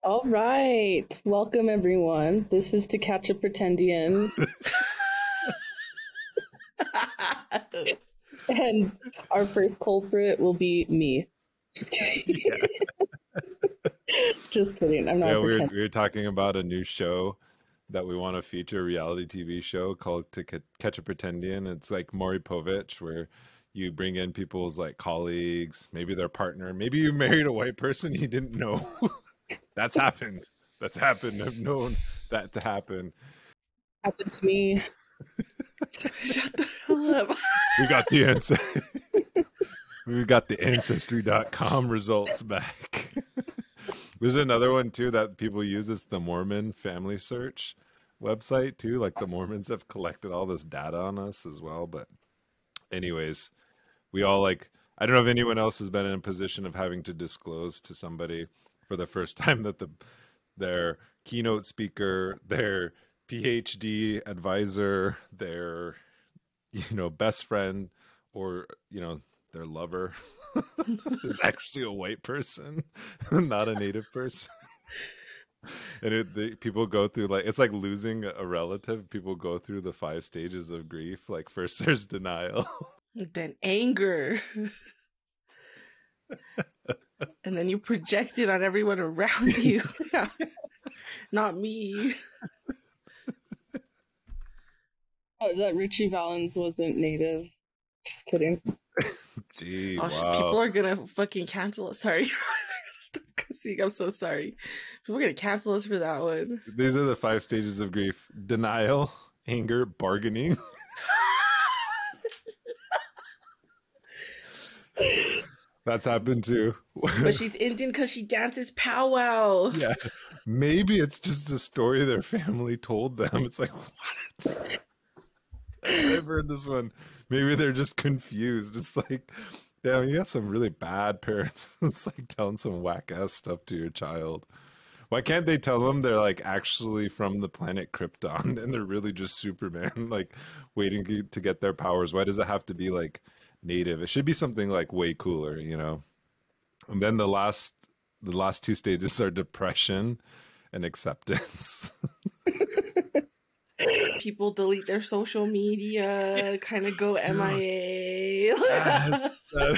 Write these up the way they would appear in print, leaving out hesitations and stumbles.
All right. Welcome, everyone. This is To Catch a Pretendian. And our first culprit will be me. Just kidding. Just kidding. I'm not pretending. We were talking about a new show that we want to feature, a reality TV show called To Catch a Pretendian. It's like Maury Povich, where you bring in people's like colleagues, maybe their partner, maybe you married a white person you didn't know. That's happened. I've known that to happen. Happened to me. Shut the hell up. We got the ancestry.com results back. There's another one too that people use. It's the Mormon Family Search website too. Like the Mormons have collected all this data on us as well. But anyways, we all like, I don't know if anyone else has been in a position of having to disclose to somebody for the first time that their keynote speaker, their PhD advisor, their, best friend, or, their lover is actually a white person, not a native person. And people go through it's like losing a relative. People go through the 5 stages of grief. Like first there's denial. Then anger. And then you project it on everyone around you. Not me. Oh, that Richie Valens wasn't native. Just kidding. Gee, wow. People are gonna fucking cancel us. Sorry. Stop cussing. I'm so sorry. People are gonna cancel us for that one. These are the 5 stages of grief: denial, anger, bargaining. That's happened too. But she's Indian because she dances powwow. Yeah. Maybe it's just a story their family told them. It's like, what? I've heard this one. Maybe they're just confused. It's like, damn, you got some really bad parents. It's like telling some whack ass stuff to your child. Why can't they tell them they're like actually from the planet Krypton and they're really just Superman, like waiting to get their powers? Why does it have to be like native? It should be something like way cooler, And then the last 2 stages are depression and acceptance. People delete their social media, kind of go MIA. Yes. Oh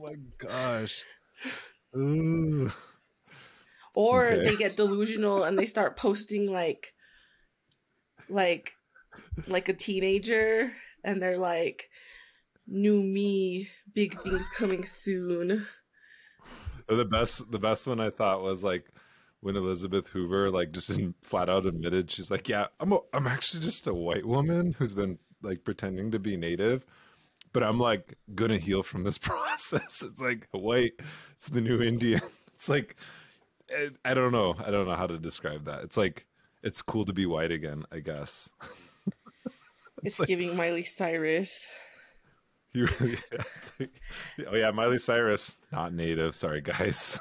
my gosh. Ooh. Or Okay. they get delusional and they start posting like a teenager, and they're like, new me, big things coming soon. The best one I thought was like when Elizabeth Hoover like just flat out admitted, she's like, yeah, I'm actually just a white woman who's been like pretending to be native, but I'm like gonna heal from this process. It's like white, it's the new Indian. It's like, I don't know how to describe that. It's like, it's cool to be white again, I guess. It's like, giving Miley Cyrus. Oh yeah, Miley Cyrus, not native. Sorry, guys.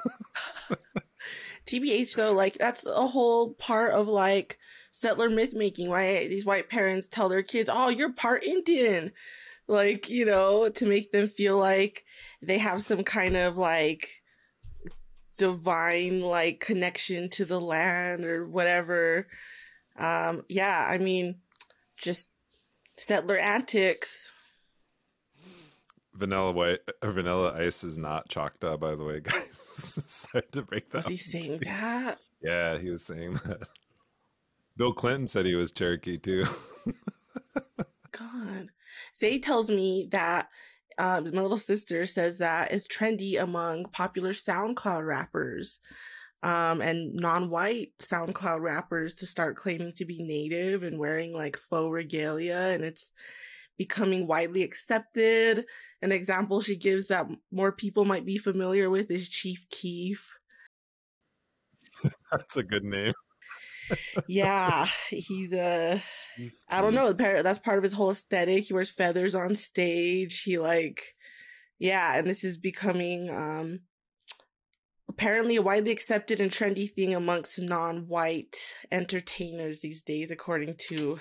TBH though, like that's a whole part of like settler myth making. Why these white parents tell their kids, "Oh, you're part Indian," like to make them feel like they have some kind of like divine like connection to the land or whatever. Yeah, I mean, just settler antics. Vanilla Ice is not Choctaw, by the way, guys. Sorry to break that. Was he saying that? Yeah, he was saying that. Bill Clinton said he was Cherokee too. God. Zay tells me that my little sister says that it's trendy among popular SoundCloud rappers and non-white SoundCloud rappers to start claiming to be native and wearing like faux regalia, and it's becoming widely accepted. An example she gives that more people might be familiar with is Chief Keef. That's a good name. Yeah, he's I don't know, that's part of his whole aesthetic. He wears feathers on stage. He and this is becoming apparently a widely accepted and trendy thing amongst non-white entertainers these days, according to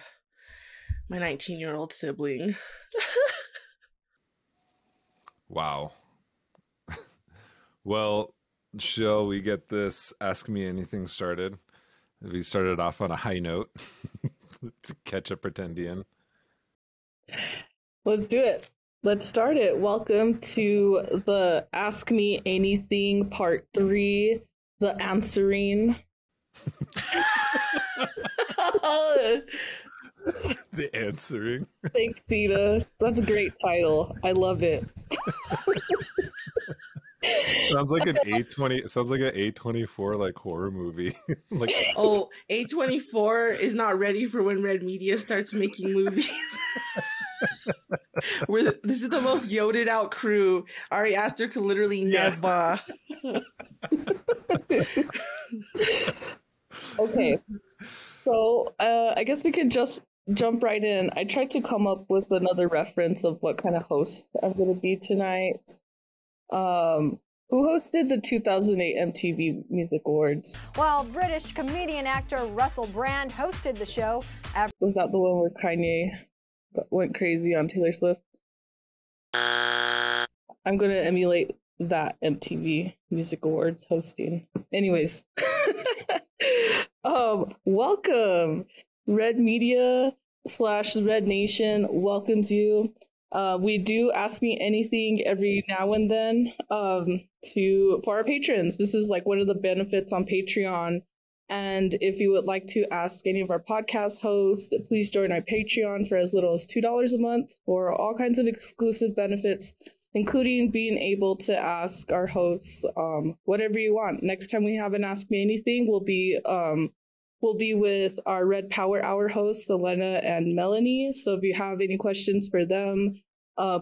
my 19-year-old sibling. Wow. Well, shall we get this Ask Me Anything started? We started off on a high note to catch a pretendian. Let's do it. Let's start it. Welcome to the Ask Me Anything Part 3, the answering. The answering. Thanks, Sita. That's a great title. I love it. Sounds like an A20. Sounds like an A24 like horror movie. Like, oh, A24 is not ready for when Red Media starts making movies. This is the most yoded out crew. Ari Aster could literally never. Okay, so I guess we could just jump right in. I tried to come up with another reference of what kind of host I'm going to be tonight. Who hosted the 2008 MTV Music Awards? Well, British comedian actor Russell Brand hosted the show. Was that the one where Kanye went crazy on Taylor Swift? I'm going to emulate that MTV Music Awards hosting. Anyways, welcome. Red Media / Red Nation welcomes you. We do Ask Me Anything every now and then for our patrons. This is like one of the benefits on Patreon. And if you would like to ask any of our podcast hosts, please join our Patreon for as little as $2 a month for all kinds of exclusive benefits, including being able to ask our hosts whatever you want. Next time we have an Ask Me Anything, we'll be with our Red Power Hour hosts, Selena and Melanie. So if you have any questions for them,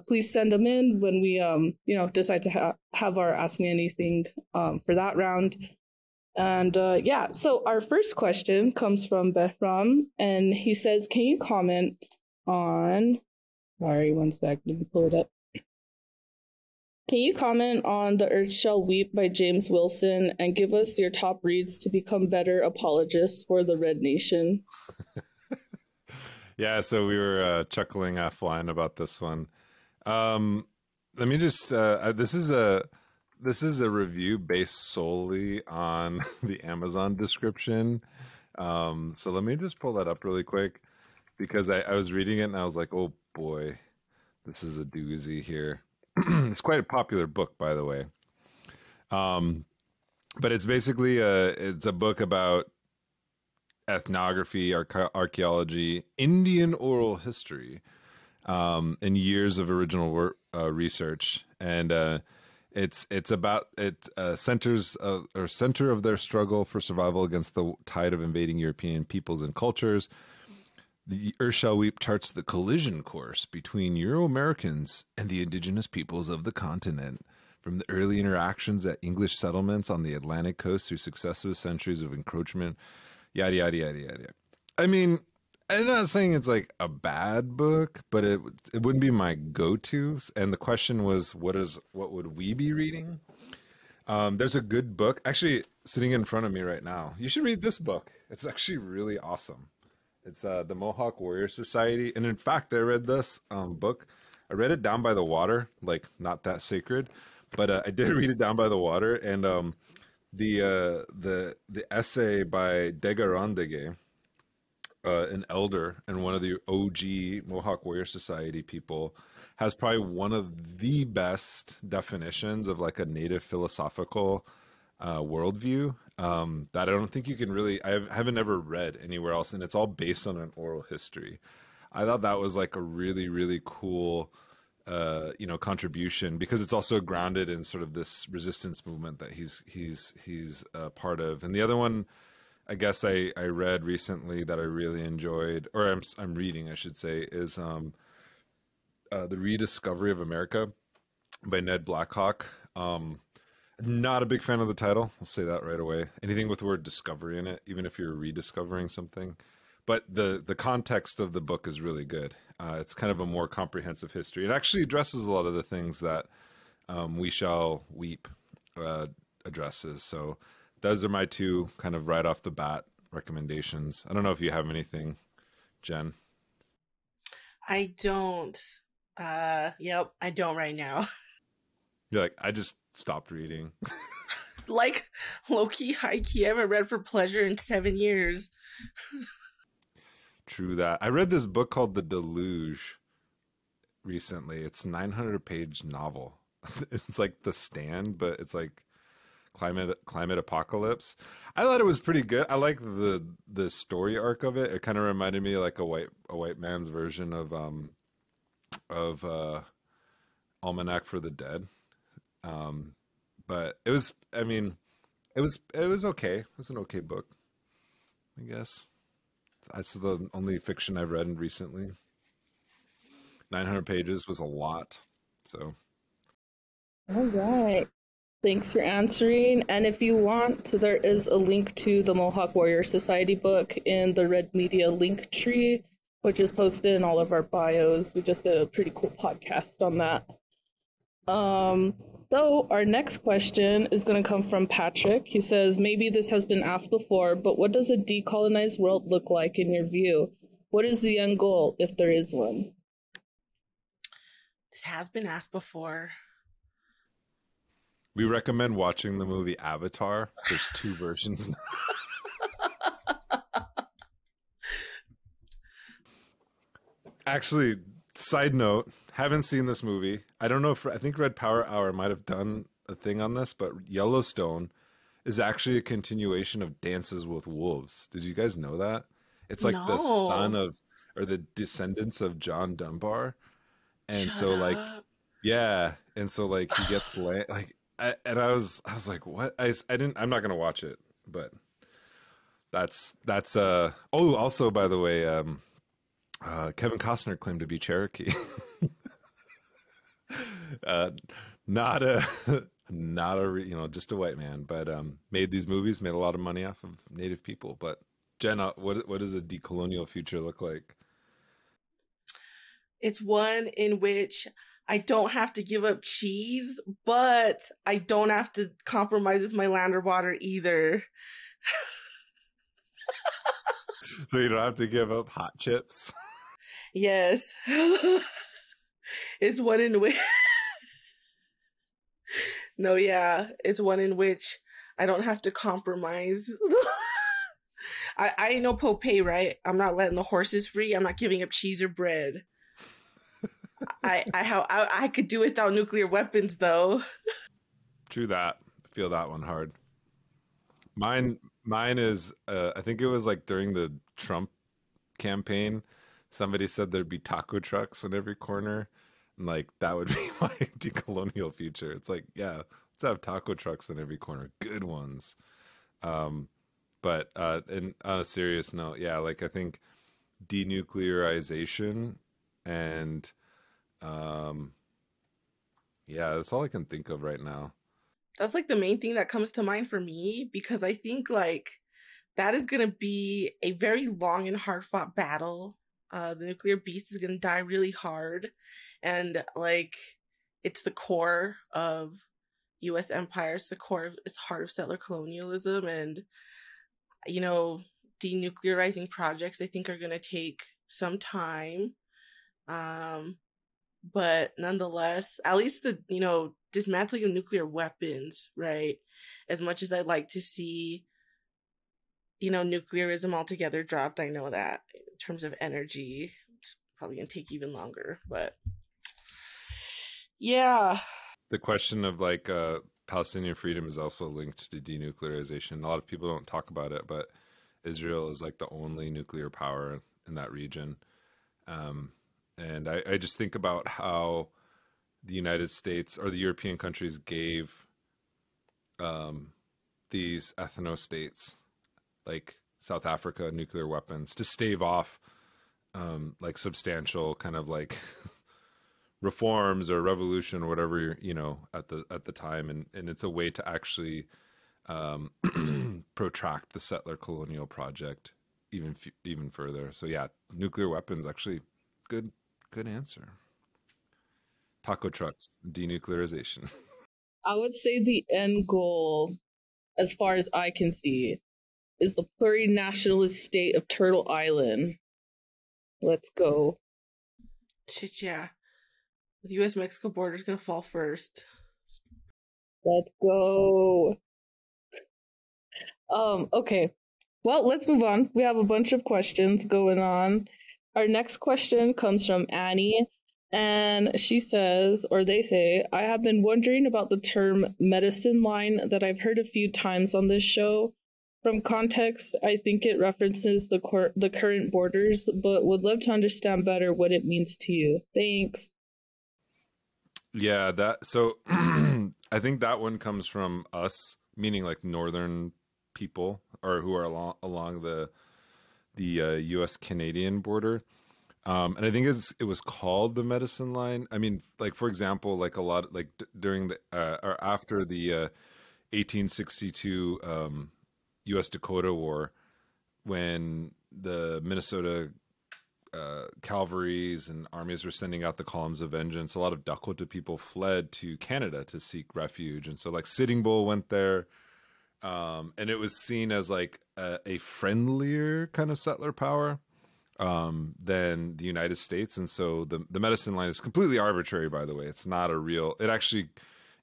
please send them in when we, decide to have our Ask Me Anything for that round. And so our first question comes from Behram, and he says, can you comment on, sorry, one sec, let me pull it up. Can you comment on The Earth Shall Weep by James Wilson and give us your top reads to become better apologists for the Red Nation? Yeah, so we were chuckling offline about this one. Let me just this is a review based solely on the Amazon description. So let me just pull that up really quick because I was reading it and I was like, oh boy, this is a doozy here. It's quite a popular book, by the way. But it's basically it's a book about ethnography, archaeology, Indian oral history, and years of original research. And it's about center of their struggle for survival against the tide of invading European peoples and cultures. The Earth Shall Weep charts the collision course between Euro-Americans and the indigenous peoples of the continent, from the early interactions at English settlements on the Atlantic coast through successive centuries of encroachment, yada, yada, yada, yada. I mean, I'm not saying it's like a bad book, but it wouldn't be my go-to. And the question was, what would we be reading? There's a good book actually sitting in front of me right now. You should read this book. It's actually really awesome. It's the Mohawk Warrior Society. And in fact, I read this book. I read it down by the water, like not that sacred, but I did read it down by the water. And the essay by Degarandege, an elder and one of the OG Mohawk Warrior Society people, has probably one of the best definitions of like a native philosophical worldview that I don't think you can really, I haven't ever read anywhere else, and it's all based on an oral history. I thought that was like a really, really cool, contribution, because it's also grounded in sort of this resistance movement that he's a part of. And the other one, I guess I read recently that I really enjoyed, or I'm reading, I should say, is The Rediscovery of America by Ned Blackhawk. Not a big fan of the title. I'll say that right away. Anything with the word discovery in it, even if you're rediscovering something. But the context of the book is really good. It's kind of a more comprehensive history. It actually addresses a lot of the things that We Shall Weep addresses. So those are my two kind of right off the bat recommendations. I don't know if you have anything, Jen. I don't. I don't right now. You're like, I just stopped reading. Like, low-key, high-key, I haven't read for pleasure in 7 years. True that. I read this book called The Deluge recently. It's a 900-page novel. It's like The Stand, but it's like climate apocalypse. I thought it was pretty good. I like the story arc of it. It kind of reminded me like a white man's version of Almanac for the Dead. But it was, I mean, it was okay. It was an okay book, I guess. That's the only fiction I've read recently. 900 pages was a lot. So All right. Thanks for answering. And if you want, there is a link to the Mohawk Warrior Society book in the Red Media link tree, which is posted in all of our bios. We just did a pretty cool podcast on that. So our next question is going to come from Patrick. He says, maybe this has been asked before, but what does a decolonized world look like in your view? What is the end goal, if there is one? This has been asked before. we recommend watching the movie Avatar. There's 2 versions now. Actually, side note, haven't seen this movie. I don't know if, I think Red Power Hour might have done a thing on this, but Yellowstone is actually a continuation of Dances with Wolves. Did you guys know that? It's like the son of, or the descendants of John Dunbar. And Shut so like, up. yeah. And so like he gets like, I was like, what? I'm not going to watch it, but that's oh, also, by the way, Kevin Costner claimed to be Cherokee. Not a just a white man, but made these movies, made a lot of money off of Native people. But Jen, what does a decolonial future look like? It's one in which I don't have to give up cheese, but I don't have to compromise with my land or water either. So you don't have to give up hot chips. Yes. It's one in which no, yeah. It's one in which I don't have to compromise. I know Popeye, right? I'm not letting the horses free. I'm not giving up cheese or bread. I could do without nuclear weapons, though. True that. I feel that one hard. Mine is I think it was like during the Trump campaign, somebody said there'd be taco trucks in every corner, and like that would be my decolonial future. It's like, yeah, let's have taco trucks in every corner, good ones. But and on a serious note, yeah, like I think denuclearization and yeah, that's all I can think of right now. That's like the main thing that comes to mind for me, because I think like that is going to be a very long and hard fought battle. The nuclear beast is going to die really hard. And like, it's the core of U.S. empire. It's the core of, it's heart of settler colonialism. And, you know, denuclearizing projects, I think, are going to take some time. But nonetheless, at least the, you know, dismantling of nuclear weapons, right? As much as I'd like to see, you know, nuclearism altogether dropped, I know that in terms of energy, it's probably going to take even longer. But yeah. The question of like Palestinian freedom is also linked to denuclearization. A lot of people don't talk about it, but Israel is like the only nuclear power in that region. And I just think about how the United States or the European countries gave these ethno-states like South Africa nuclear weapons to stave off like substantial kind of like reforms or revolution or whatever, you know, at the time. And it's a way to actually protract the settler colonial project even further. So yeah, nuclear weapons, actually good answer. Taco trucks, denuclearization. I would say the end goal, as far as I can see, is the plurinationalist state of Turtle Island. Let's go. Shit, yeah. The U.S.-Mexico border is going to fall first. Let's go. Okay. Well, let's move on. We have a bunch of questions going on. Our next question comes from Annie, and she says, or they say, I have been wondering about the term medicine line that I've heard a few times on this show. From context, I think it references the current borders, but would love to understand better what it means to you. Thanks. Yeah, so I think that one comes from us, meaning like northern people or who are along the U.S. Canadian border. And I think it was called the medicine line. I mean, like, for example, like a lot, like during the or after the 1862 U.S. Dakota War, when the Minnesota cavalries and armies were sending out the columns of vengeance, a lot of Dakota people fled to Canada to seek refuge. And so like Sitting Bull went there. And it was seen as like a friendlier kind of settler power than the United States. And so the medicine line is completely arbitrary, by the way. It's not a real, it actually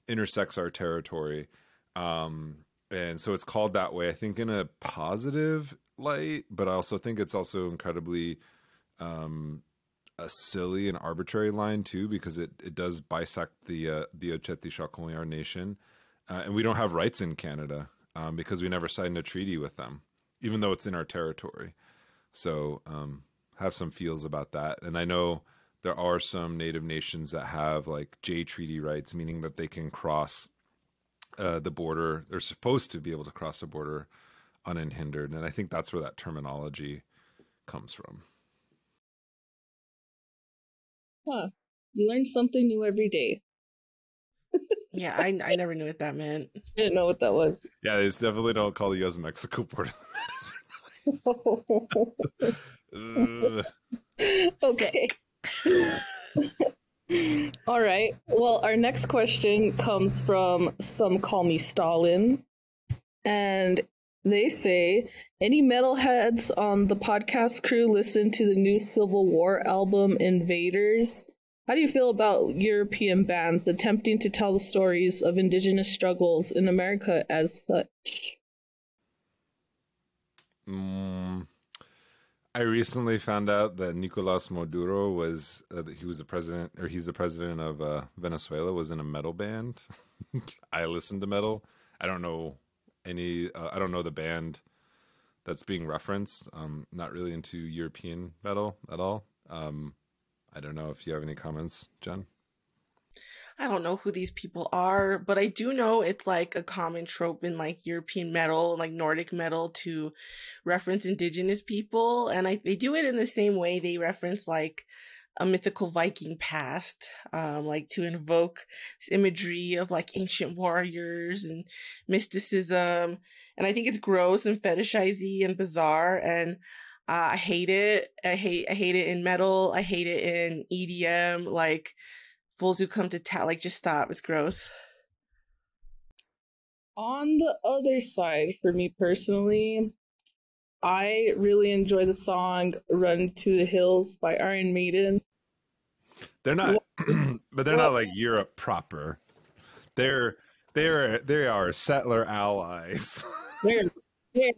intersects our territory. And so it's called that way, I think, in a positive light, but I also think it's also incredibly a silly and arbitrary line too, because it does bisect the Oceti Nation. And we don't have rights in Canada because we never signed a treaty with them, even though it's in our territory. So have some feels about that. And I know there are some Native nations that have like J Treaty rights, meaning that they can cross the border. They're supposed to be able to cross the border unhindered. And I think that's where that terminology comes from. Huh. You learn something new every day. Yeah, I never knew what that meant. I didn't know what that was. Yeah, they definitely don't call the U.S.-Mexico border the medicine line. Okay. All right. Well, our next question comes from Some Call Me Stalin. And they say, any metalheads on the podcast crew listen to the new Civil War album, Invaders? How do you feel about European bands attempting to tell the stories of indigenous struggles in America as such? I recently found out that Nicolas Maduro was he's the president of Venezuela, was in a metal band. I listen to metal. I don't know I don't know the band that's being referenced. Not really into European metal at all. I don't know if you have any comments, Jen. I don't know who these people are, but I do know it's like a common trope in like European metal, like Nordic metal, to reference indigenous people. And they do it in the same way they reference like a mythical Viking past, like to invoke this imagery of like ancient warriors and mysticism. And I think it's gross and fetishizy and bizarre. And I hate it. I hate it in metal. I hate it in EDM. Like, fools who come to town, like, just stop. It's gross. On the other side, for me personally, I really enjoy the song Run to the Hills by Iron Maiden. They're not, but they're not like Europe proper. They are settler allies. They're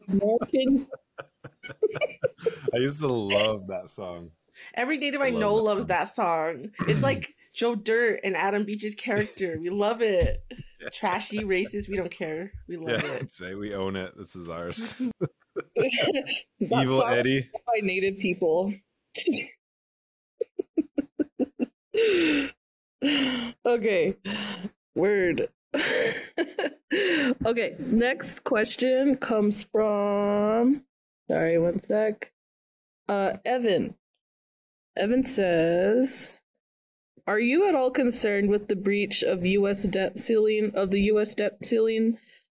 Americans. I used to love that song. Every native I know loves that song. It's like Joe Dirt and Adam Beach's character. We love it. Yeah. Trashy, racist, we don't care. We love it. Say we own it. This is ours. Evil Eddie by native people. Okay. Word. Okay, next question comes from, sorry, one sec. Evan. Evan says, are you at all concerned with the breach of the US debt ceiling?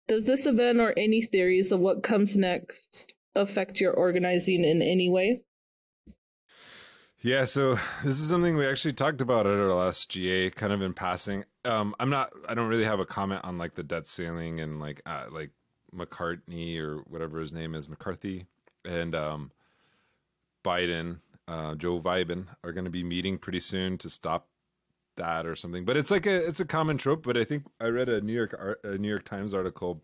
Does this event or any theories of what comes next affect your organizing in any way? Yeah, so this is something we actually talked about at our last GA, kind of in passing. I don't really have a comment on like the debt ceiling and like McCartney or whatever his name is, McCarthy, and Biden, Joe Biden, are going to be meeting pretty soon to stop that or something. But it's a common trope. But I think I read a New York Times article.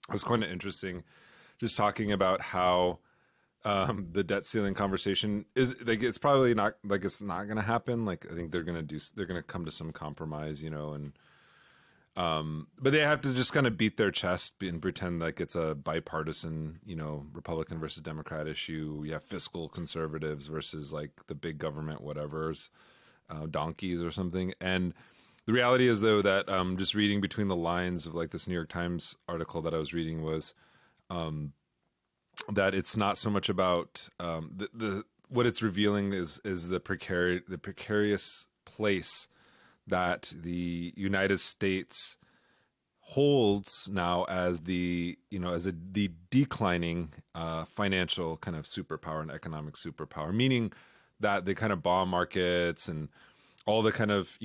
It was kind of interesting. just talking about how the debt ceiling conversation is like, it's probably not like, it's not going to happen. Like, I think they're going to come to some compromise, and but they have to just kind of beat their chest and pretend like it's a bipartisan, Republican versus Democrat issue. You have fiscal conservatives versus like the big government, whatever's donkeys or something. And the reality is, though, that just reading between the lines of like this New York Times article that I was reading was that it's not so much about the what it's revealing is the precarious place that the United States holds now as the declining financial kind of superpower and economic superpower, meaning that the kind of bond markets and all the kind of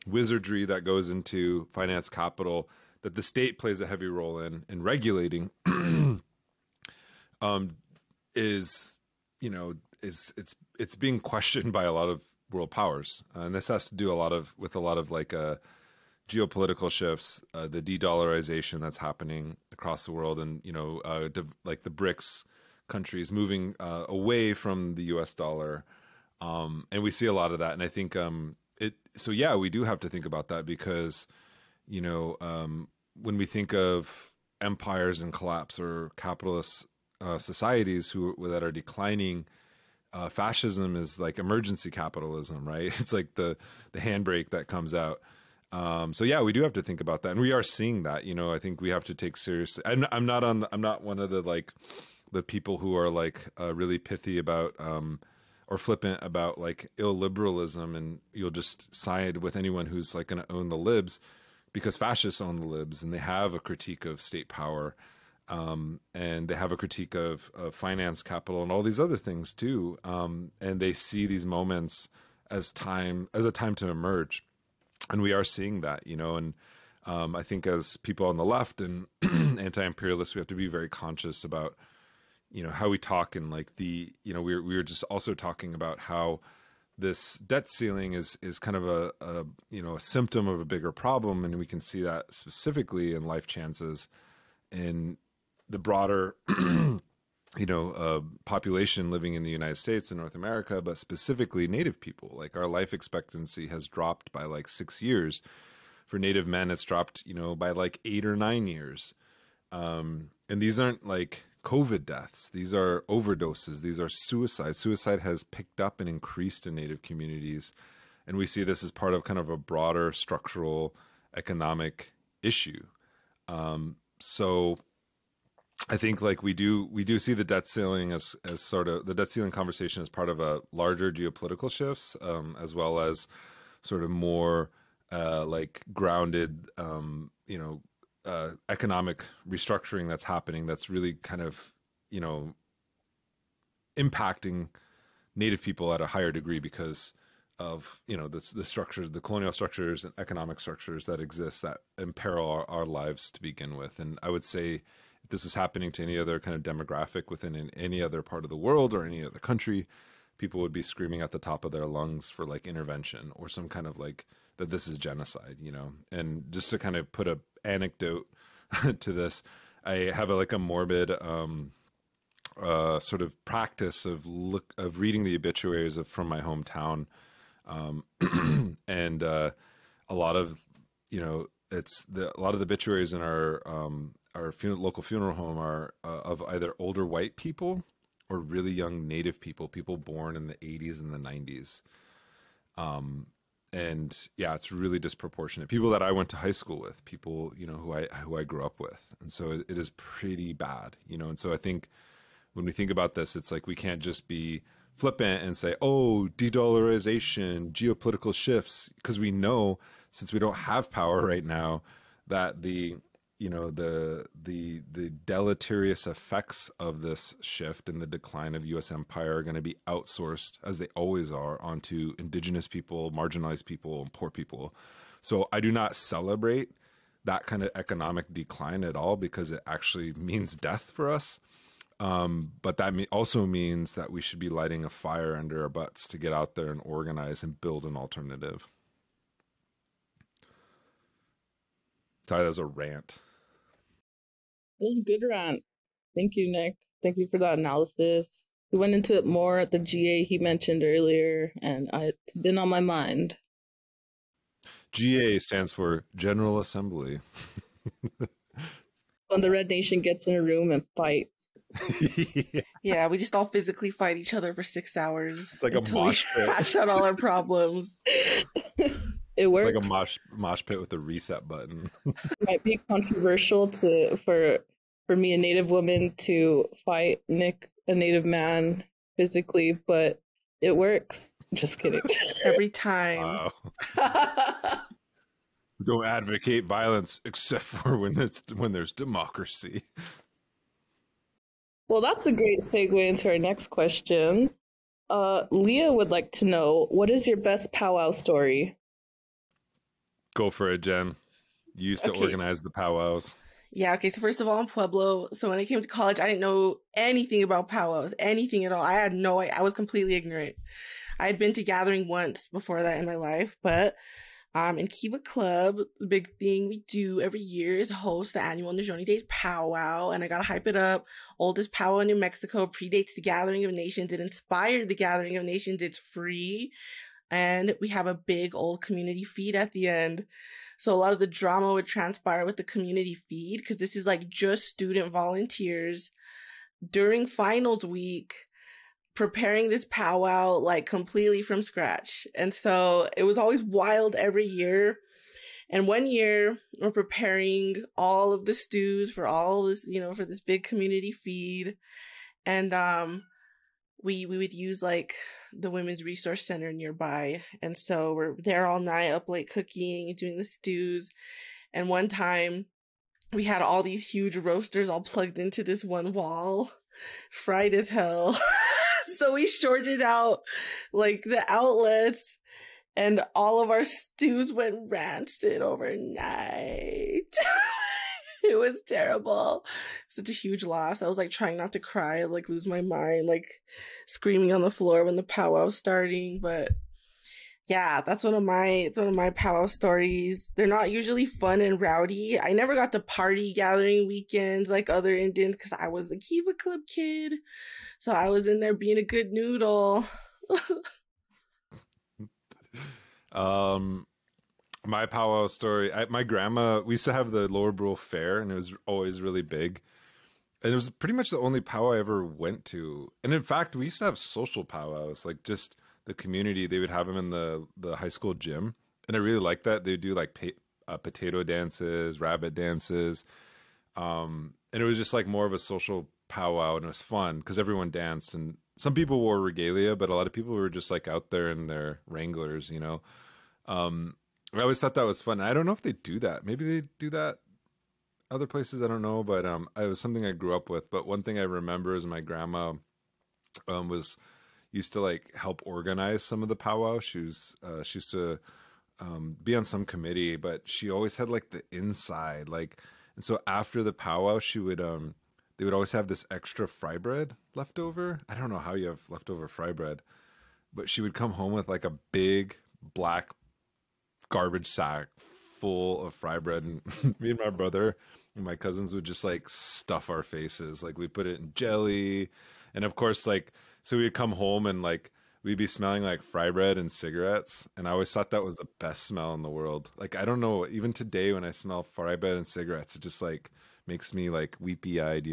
wizardry that goes into finance capital that the state plays a heavy role in regulating is it's being questioned by a lot of world powers, and this has to do with a lot of like geopolitical shifts, the de-dollarization that's happening across the world, and like the BRICS countries moving away from the U.S. dollar, and we see a lot of that. And I think we do have to think about that because when we think of empires and collapse or capitalist societies that are declining, fascism is like emergency capitalism, right? It's like the handbrake that comes out. We do have to think about that, and we are seeing that. I think we have to take seriously. I'm not one of the people who are like really pithy about or flippant about like illiberalism, and you'll just side with anyone who's like going to own the libs, because fascists own the libs, and they have a critique of state power. And they have a critique of finance capital and all these other things too. And they see these moments as a time to emerge. And we are seeing that, and I think as people on the left and anti-imperialists, we have to be very conscious about, how we talk, and like we were just also talking about how this debt ceiling is kind of a symptom of a bigger problem. And we can see that specifically in life chances in the broader, population living in the United States and North America, but specifically Native people. Like, our life expectancy has dropped by like 6 years. For Native men, it's dropped, by like 8 or 9 years. And these aren't like COVID deaths. These are overdoses. These are suicide. Suicide has picked up and increased in Native communities. And we see this as part of kind of a broader structural economic issue. So I think like we do see the debt ceiling as sort of the debt ceiling conversation as part of a larger geopolitical shifts, as well as sort of more like grounded, economic restructuring that's happening. That's really kind of, impacting Native people at a higher degree because of, the structures, the colonial structures and economic structures that exist that imperil our lives to begin with. And I would say, if this is happening to any other kind of demographic within any other part of the world or any other country, people would be screaming at the top of their lungs for like intervention or some kind of like that this is genocide, And just to kind of put a anecdote to this, I have a morbid sort of practice of reading the obituaries from my hometown, and a lot of a lot of the obituaries in our local funeral home are of either older white people or really young Native people born in the 80s and the 90s. And yeah, it's really disproportionate. People that I went to high school with, people, who I grew up with. And so it is pretty bad, And so I think when we think about this, it's like we can't just be flippant and say, oh, de-dollarization, geopolitical shifts, because we know, since we don't have power right now, that the deleterious effects of this shift and the decline of U.S. empire are going to be outsourced, as they always are, onto indigenous people, marginalized people, and poor people. So I do not celebrate that kind of economic decline at all, because it actually means death for us. But that also means that we should be lighting a fire under our butts to get out there and organize and build an alternative. Sorry, that was a rant. It was a good rant. Thank you, Nick. Thank you for that analysis. We went into it more at the GA he mentioned earlier, and it's been on my mind. GA stands for General Assembly. When the Red Nation gets in a room and fights. Yeah, we just all physically fight each other for 6 hours. It's like a mosh pit. Hash out all our problems. It works. It's like a mosh pit with a reset button. It might be controversial for me, a Native woman, to fight Nick, a Native man, physically, but it works. Just kidding. Every time. Wow. Don't advocate violence except for when there's democracy. Well, that's a great segue into our next question. Leah would like to know, what is your best powwow story? Go for it, Jen. You used to organize the powwows. Yeah, okay, so first of all, I'm Pueblo. So when I came to college, I didn't know anything about powwows, anything at all. I was completely ignorant. I had been to gathering once before that in my life, but in Kiva Club, the big thing we do every year is host the annual Nizhoni Days powwow, and I gotta hype it up. Oldest powwow in New Mexico, predates the Gathering of Nations. It inspired the Gathering of Nations. It's free, and we have a big old community feed at the end. So a lot of the drama would transpire with the community feed, because this is like just student volunteers during finals week, preparing this powwow like completely from scratch. And so it was always wild every year. And one year we're preparing all of the stews for all this, for this big community feed. And we would use like the Women's Resource Center nearby. And so we're there all night, up late cooking and doing the stews. And one time we had all these huge roasters all plugged into this one wall, fried as hell. So we shorted out like the outlets, and all of our stews went rancid overnight. It was terrible. Such a huge loss. I was like trying not to cry, like lose my mind, like screaming on the floor when the powwow was starting. But yeah, it's one of my powwow stories. They're not usually fun and rowdy. I never got to party gathering weekends like other Indians because I was a Kiva Club kid. So I was in there being a good noodle. My powwow story, my grandma, we used to have the Lower Brule Fair, and it was always really big. And it was pretty much the only powwow I ever went to. And in fact, we used to have social powwows, like just the community. They would have them in the high school gym. And I really liked that. They would do like potato dances, rabbit dances. And it was just like more of a social powwow, and it was fun because everyone danced. And some people wore regalia, but a lot of people were just like out there in their Wranglers, I always thought that was fun. I don't know if they do that. Maybe they do that other places. I don't know, but it was something I grew up with. But one thing I remember is my grandma used to like help organize some of the powwow. She used to be on some committee, but she always had like the inside, like. And so after the powwow, they would always have this extra fry bread left over. I don't know how you have leftover fry bread, but she would come home with like a big black garbage sack full of fry bread, and me and my brother and my cousins would just like stuff our faces. Like we put it in jelly, and of course, like, so we'd come home and like we'd be smelling like fry bread and cigarettes, and I always thought that was the best smell in the world. Like, I don't know, even today when I smell fry bread and cigarettes, it just like makes me like weepy eyed,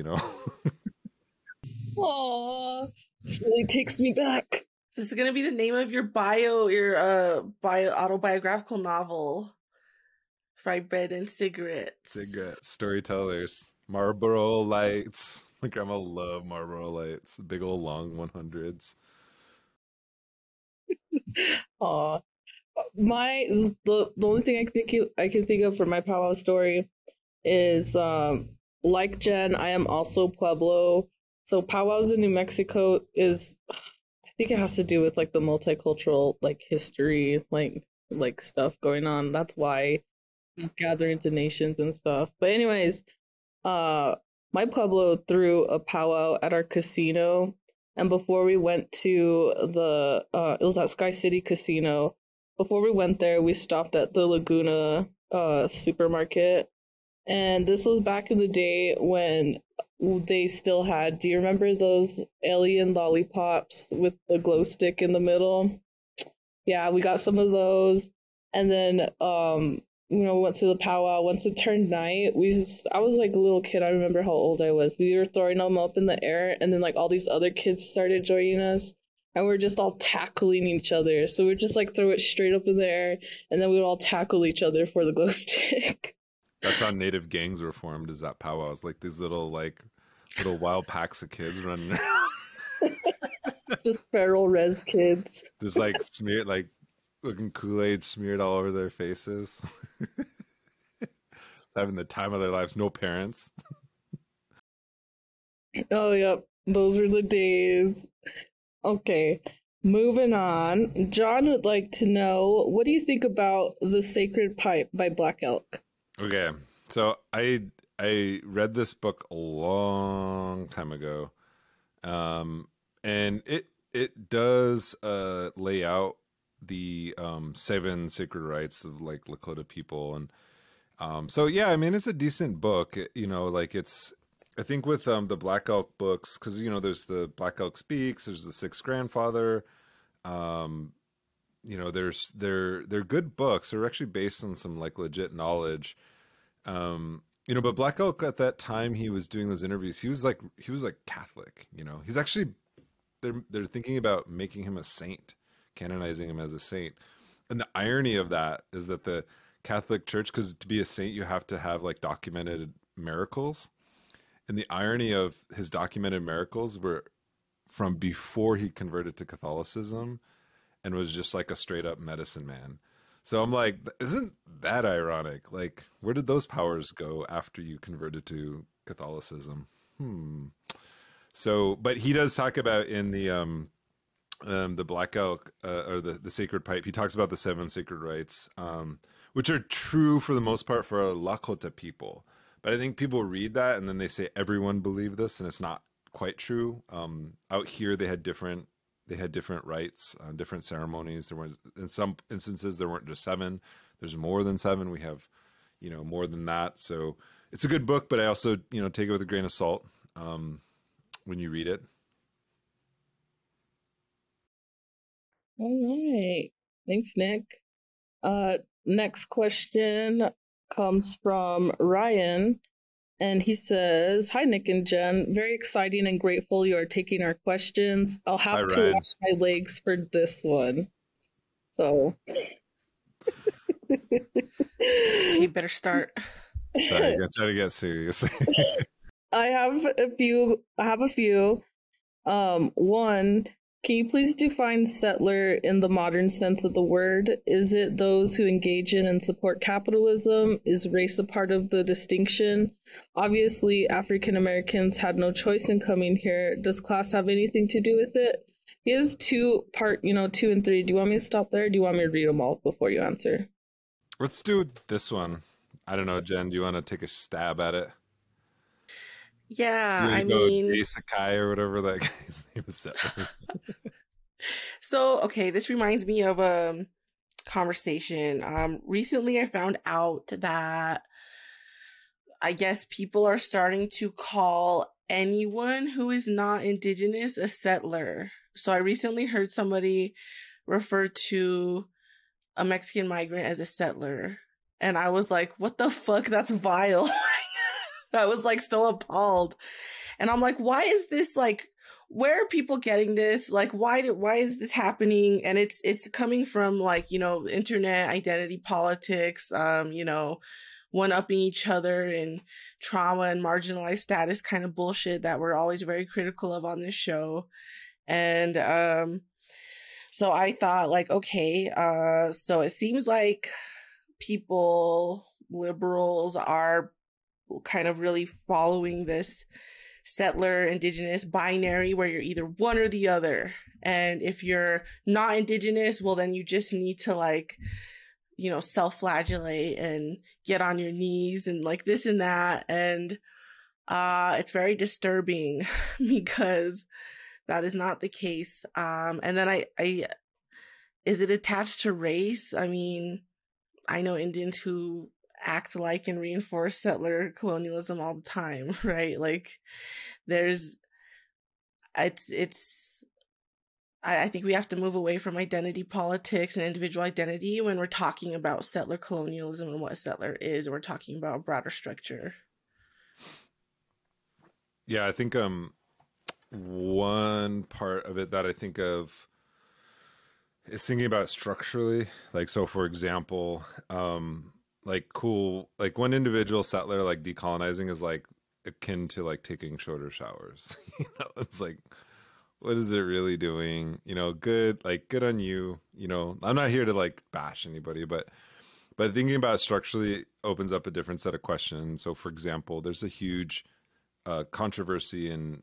Aww, it really takes me back. This is gonna be the name of your autobiographical novel. Fried bread and cigarettes. Cigarettes, storytellers, Marlboro Lights. My grandma loved Marlboro Lights, the big old long 100s. Aw, the only thing I can think of for my powwow story is like Jen, I am also Pueblo. So powwows in New Mexico is, I think it has to do with like the multicultural like history, like stuff going on. That's why gatherings of nations and stuff. But anyways, my Pueblo threw a powwow at our casino, and before we went to it was at Sky City Casino. Before we went there, we stopped at the Laguna supermarket, and this was back in the day when they still had. Do you remember those alien lollipops with the glow stick in the middle? Yeah, we got some of those. And then went to the powwow. Once it turned night, I was like a little kid. I remember how old I was. We were throwing them up in the air, and then like all these other kids started joining us, and we're just all tackling each other. So we'd just like throw it straight up in the air, and then we'd all tackle each other for the glow stick. That's how native gangs were formed, is that powwows. Like these little wild packs of kids running around. Just feral res kids. Just like smeared, like looking Kool-Aid smeared all over their faces. Having the time of their lives, no parents. Oh, yep. Those were the days. Okay, moving on. John would like to know, what do you think about The Sacred Pipe by Black Elk? Okay, so I read this book a long time ago, and it does lay out the 7 sacred rights of like Lakota people, and so yeah, I mean it's a decent book. I think with the Black Elk books, because there's the Black Elk Speaks, there's the Sixth Grandfather, they're good books. They're actually based on some like legit knowledge. But Black Elk at that time he was doing those interviews, he was like Catholic. He's actually they're thinking about making him a saint, canonizing him as a saint. And the irony of that is that the Catholic Church, because to be a saint you have to have like documented miracles. And the irony of his documented miracles were from before he converted to Catholicism and was just like a straight up medicine man. So I'm like, isn't that ironic? Like, where did those powers go after you converted to Catholicism? So, but he does talk about in the Black Elk or the Sacred Pipe, he talks about the 7 sacred rights, which are true for the most part for Lakota people. But I think people read that and then they say everyone believed this, and it's not quite true. Out here, they had different rites, different ceremonies. There were, in some instances, there weren't just 7. There's more than 7. We have, more than that. So it's a good book, but I also, take it with a grain of salt when you read it. All right. Thanks, Nick. Next question comes from Ryan, and he says, "Hi, Nick and Jen. Very exciting and grateful you are taking our questions. I'll have to wash my legs for this one." So, okay, better start. Sorry, I'm gonna try to get serious. I have a few. One, can you please define settler in the modern sense of the word? Is it those who engage in and support capitalism? Is race a part of the distinction? Obviously, African Americans had no choice in coming here. Does class have anything to do with it? Is 2 and 3. Do you want me to stop there, or do you want me to read them all before you answer? Let's do this one. I don't know, Jen, do you want to take a stab at it? Yeah, I mean, Sakai or whatever that guy's name is. So, okay, this reminds me of a conversation. Recently I found out that I guess people are starting to call anyone who is not indigenous a settler. So I recently heard somebody refer to a Mexican migrant as a settler, and I was like, what the fuck? That's vile. I was like so appalled. And I'm like, why is this like, where are people getting this? Like, why is this happening? And it's coming from like, internet identity politics, one-upping each other and trauma and marginalized status kind of bullshit that we're always very critical of on this show. And so I thought like, okay, so it seems like liberals are kind of really following this settler indigenous binary where you're either one or the other. And if you're not indigenous, well, then you just need to like, self-flagellate and get on your knees and like this and that. And it's very disturbing because that is not the case. And then is it attached to race? I mean, I know Indians who act like and reinforce settler colonialism all the time, right? Like there's, I think we have to move away from identity politics and individual identity when we're talking about settler colonialism and what a settler is. We're talking about a broader structure. Yeah, I think one part of it that I think of is thinking about it structurally. Like, so for example, like one individual settler, like decolonizing is like akin to like taking shorter showers. You know, it's like, what is it really doing? You know, good on you. You know, I'm not here to like bash anybody, but thinking about it structurally opens up a different set of questions. So for example, there's a huge controversy and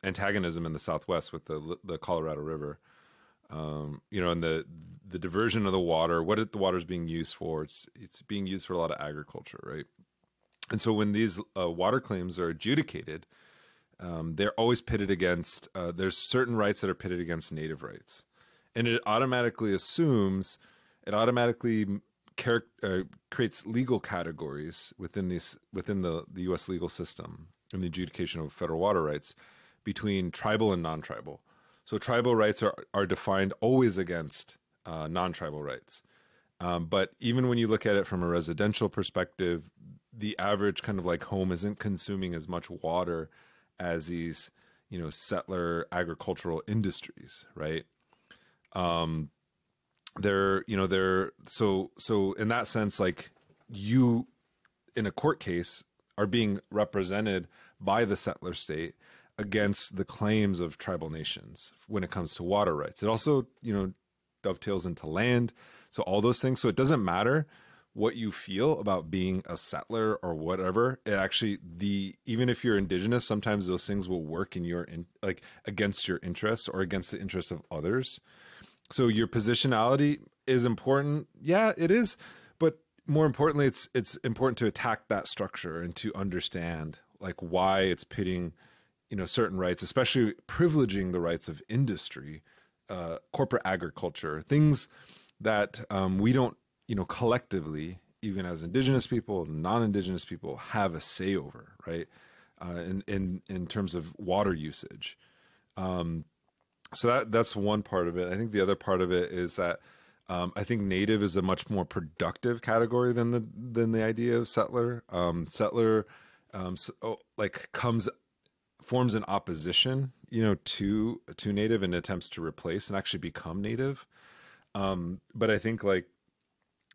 antagonism in the Southwest with the Colorado River. You know, and the diversion of the water, what the water is being used for. It's being used for a lot of agriculture, right? And so when these water claims are adjudicated, they're always pitted against, there's certain rights that are pitted against native rights. And it automatically creates legal categories within the U.S. legal system in the adjudication of federal water rights between tribal and non-tribal. So tribal rights are defined always against non-tribal rights. But even when you look at it from a residential perspective, the average kind of like home isn't consuming as much water as these, you know, settler agricultural industries, right? So in that sense, like you in a court case are being represented by the settler state against the claims of tribal nations when it comes to water rights. It also, you know, dovetails into land. So all those things. So it doesn't matter what you feel about being a settler or whatever. It actually, even if you're indigenous, sometimes those things will work like against your interests or against the interests of others. So your positionality is important. Yeah, it is. But more importantly, it's important to attack that structure and to understand like why it's pitting, you know, certain rights, especially privileging the rights of industry, corporate agriculture, things that we don't, you know, collectively, even as indigenous people, non-indigenous people, have a say over, right? In terms of water usage. So that's one part of it. I think the other part of it is that I think native is a much more productive category than the idea of settler. Settler forms an opposition, you know, to native and attempts to replace and actually become native. But I think like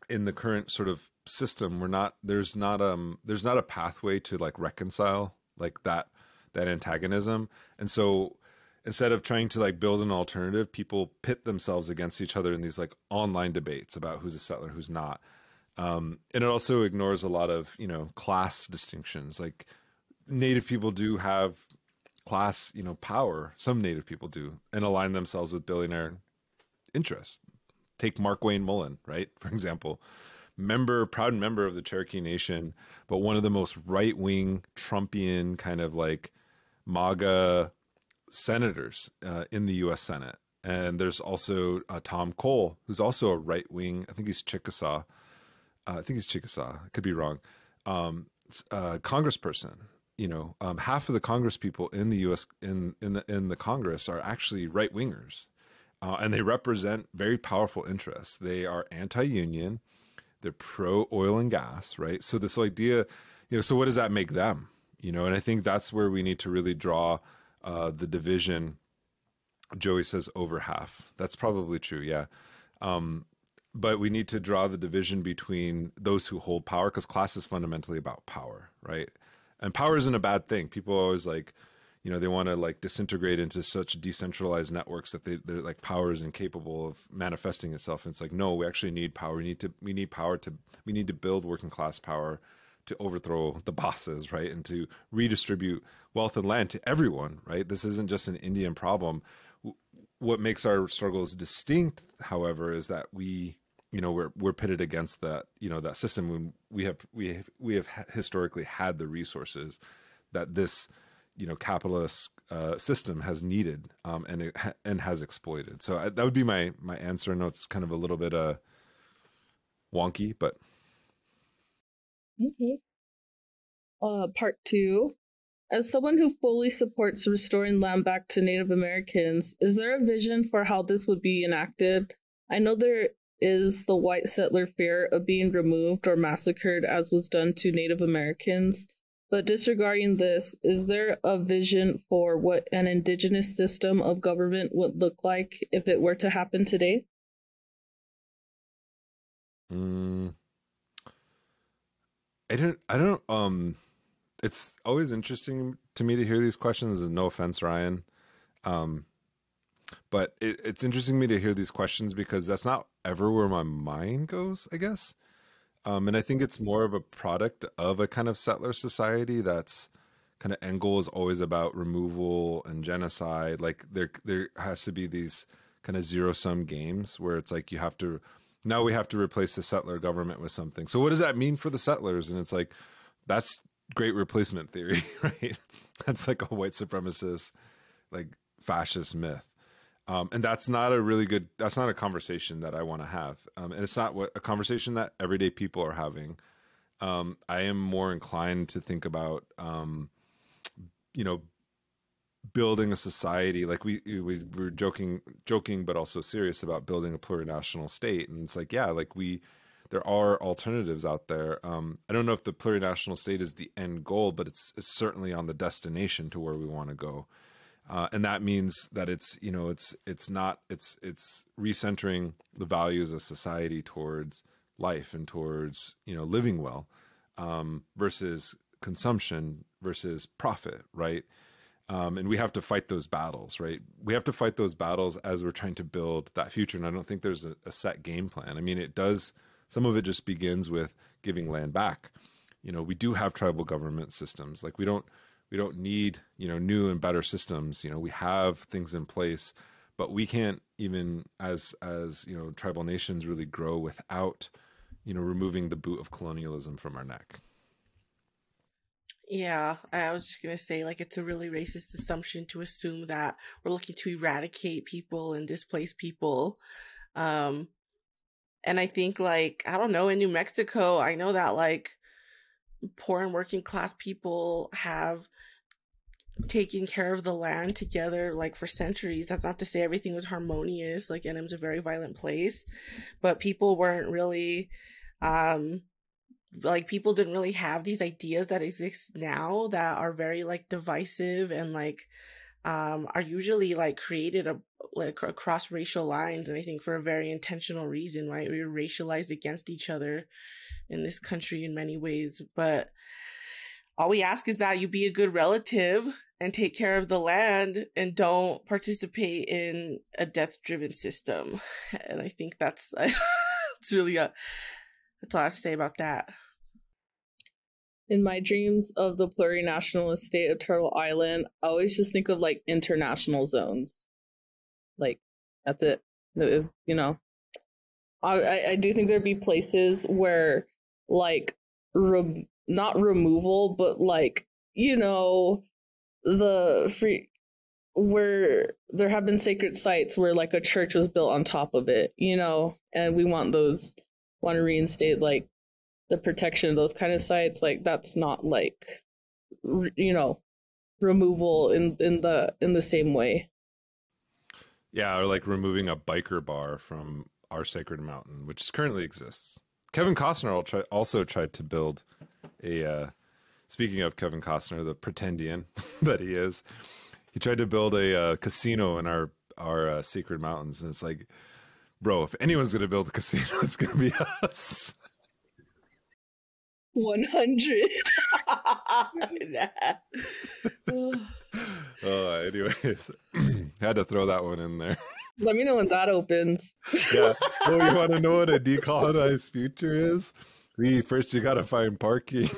in the current sort of system, there's not a pathway to like reconcile like that antagonism. And so instead of trying to like build an alternative, people pit themselves against each other in these like online debates about who's a settler, who's not. And it also ignores a lot of, you know, class distinctions. Like native people do have class, you know, power. Some native people do, and align themselves with billionaire interests. Take Mark Wayne Mullen, right? For example, proud member of the Cherokee Nation, but one of the most right-wing Trumpian kind of like MAGA senators in the U.S. Senate. And there's also Tom Cole, who's also a right-wing, I think he's Chickasaw. I could be wrong. Congressperson. You know, half of the Congress people in the U.S. in the Congress are actually right wingers, and they represent very powerful interests. They are anti-union, they're pro oil and gas, right? So this idea, you know, so what does that make them? You know, and I think that's where we need to really draw the division. Joey says over half. That's probably true, yeah. But we need to draw the division between those who hold power, because class is fundamentally about power, right? And power isn't a bad thing. People always like, you know, they want to like disintegrate into such decentralized networks that they're like power is incapable of manifesting itself. And it's like, no, we actually need power. We need to build working class power to overthrow the bosses, right? And to redistribute wealth and land to everyone, right? This isn't just an Indian problem. What makes our struggles distinct, however, is that we're pitted against that, you know, that system when we have historically had the resources that this, you know, capitalist system has needed and has exploited. So that would be my answer. I know it's kind of a little bit wonky, but Okay. Part 2. As someone who fully supports restoring land back to Native Americans, is there a vision for how this would be enacted? I know there is the white settler fear of being removed or massacred as was done to Native Americans, but disregarding this, is there a vision for what an indigenous system of government would look like if it were to happen today? I don't, it's always interesting to me to hear these questions, and no offense, Ryan. But it's interesting to me to hear these questions because that's not ever where my mind goes, I guess. And I think it's more of a product of a kind of settler society that's kind of end goal is always about removal and genocide. Like there has to be these kind of zero sum games where it's like now we have to replace the settler government with something. So what does that mean for the settlers? And it's like, that's great replacement theory, right? That's like a white supremacist, like fascist myth. And that's not a conversation that I want to have. And it's not a conversation that everyday people are having. I am more inclined to think about, building a society. Like we were joking, but also serious about building a plurinational state. And it's like, yeah, like there are alternatives out there. I don't know if the plurinational state is the end goal, but it's certainly on the destination to where we want to go. And that means that it's recentering the values of society towards life and towards, living well, versus consumption versus profit. Right. And we have to fight those battles, right? We have to fight those battles as we're trying to build that future. And I don't think there's a set game plan. I mean, some of it just begins with giving land back. We do have tribal government systems. Like we don't need, new and better systems. We have things in place, but we can't even as tribal nations really grow without, removing the boot of colonialism from our neck. Yeah, I was just going to say, like, it's a really racist assumption to assume that we're looking to eradicate people and displace people. And I think, like, I don't know, in New Mexico, I know that, like, poor and working class people have taken care of the land together, like, for centuries. That's not to say everything was harmonious. Like, NM's a very violent place, but people weren't really, people didn't really have these ideas that exist now that are very, like, divisive and, like, are usually, like, created across racial lines. And I think for a very intentional reason, right? We're racialized against each other in this country in many ways. But all we ask is that you be a good relative and take care of the land and don't participate in a death-driven system. And I think that's really that's all I have to say about that. In my dreams of the plurinational estate of Turtle Island, I always just think of, like, international zones. Like, that's it. I do think there'd be places where, like, not removal, but, like, where there have been sacred sites where, like, a church was built on top of it, and we want to reinstate, like, the protection of those kind of sites. Like, that's not, like, removal in the same way. Yeah, or like removing a biker bar from our sacred mountain, which currently exists. Kevin Costner also tried to build speaking of Kevin Costner, the pretendian that he is, he tried to build a casino in our sacred mountains. And it's like, bro, if anyone's going to build a casino, it's going to be us. 100. Anyways, had to throw that one in there. Let me know when that opens. Yeah. Well, you want to know what a decolonized future is? You got to find parking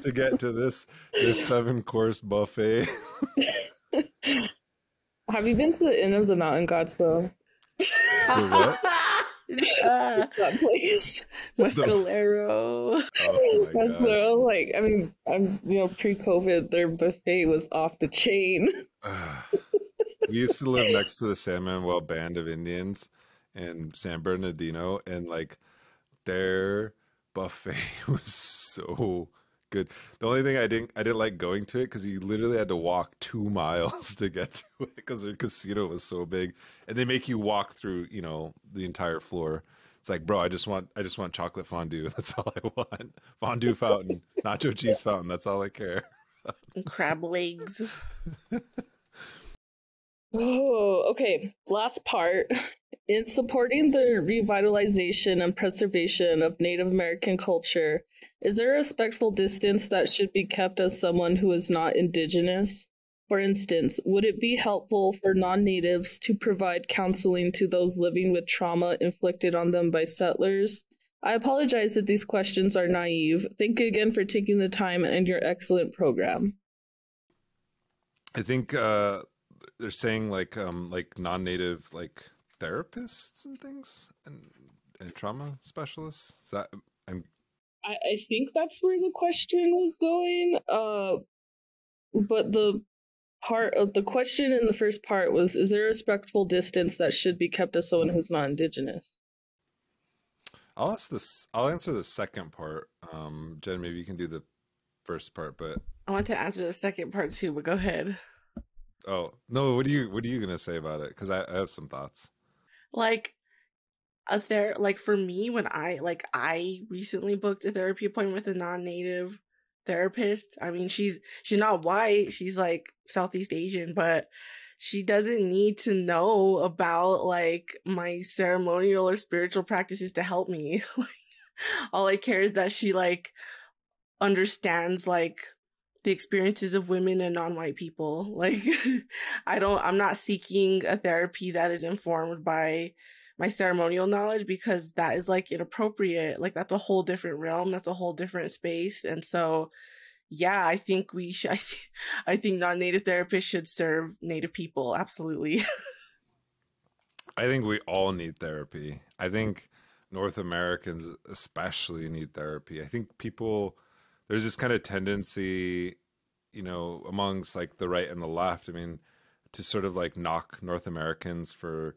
to get to this 7-course buffet. Have you been to the Inn of the Mountain Gods, though? The what? That place, Mescalero. Mescalero, like, I mean, I'm pre-COVID, their buffet was off the chain. We used to live next to the San Manuel Band of Indians in San Bernardino, and like their buffet was so good. The only thing I didn't like going to it because you literally had to walk 2 miles to get to it because their casino was so big, and they make you walk through, the entire floor. It's like, bro, I just want chocolate fondue. That's all I want. Fondue fountain, nacho cheese fountain. That's all I care. And crab legs. Oh, okay. Last part. In supporting the revitalization and preservation of Native American culture, is there a respectful distance that should be kept as someone who is not Indigenous? For instance, would it be helpful for non-natives to provide counseling to those living with trauma inflicted on them by settlers? I apologize if these questions are naive. Thank you again for taking the time and your excellent program. I think they're saying like non-native like therapists and things and trauma specialists. Is that I think that's where the question was going. But the part of the question in the first part was, is there a respectful distance that should be kept as someone who's not Indigenous? I'll answer the second part. Jen, maybe you can do the first part, but I want to answer the second part too, but go ahead. Oh no, what are you gonna say about it? Because I have some thoughts. Like for me, when I recently booked a therapy appointment with a non-native therapist. I mean, she's not white, she's like Southeast Asian, but she doesn't need to know about like my ceremonial or spiritual practices to help me. Like, all I care is that she like understands like the experiences of women and non-white people. Like, I'm not seeking a therapy that is informed by my ceremonial knowledge, because that is like inappropriate. Like, that's a whole different realm. That's a whole different space. And so, yeah, I think I think non-native therapists should serve Native people. Absolutely. I think we all need therapy. I think North Americans especially need therapy. I think there's this kind of tendency, amongst like the right and the left, I mean, to sort of like knock North Americans for,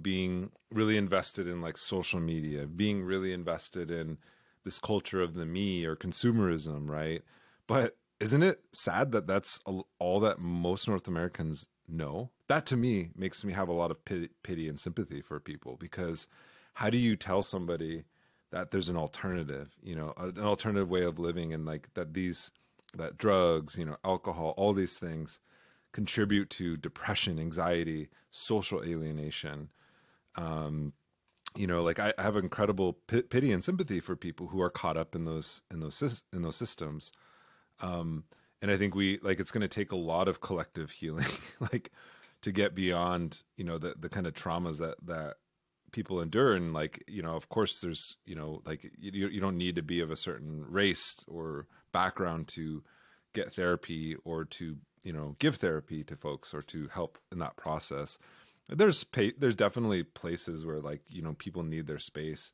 being really invested in like social media, being really invested in this culture of the me or consumerism, right? But isn't it sad that that's all that most North Americans know? That to me makes me have a lot of pity and sympathy for people, because how do you tell somebody that there's an alternative, an alternative way of living, and like that drugs, alcohol, all these things contribute to depression, anxiety, social alienation. Like I have incredible pity and sympathy for people who are caught up in those systems. And I think it's going to take a lot of collective healing, like to get beyond, the kind of traumas that people endure. And like, of course there's, like you don't need to be of a certain race or background to get therapy or to, give therapy to folks or to help in that process. There's definitely places where like, people need their space.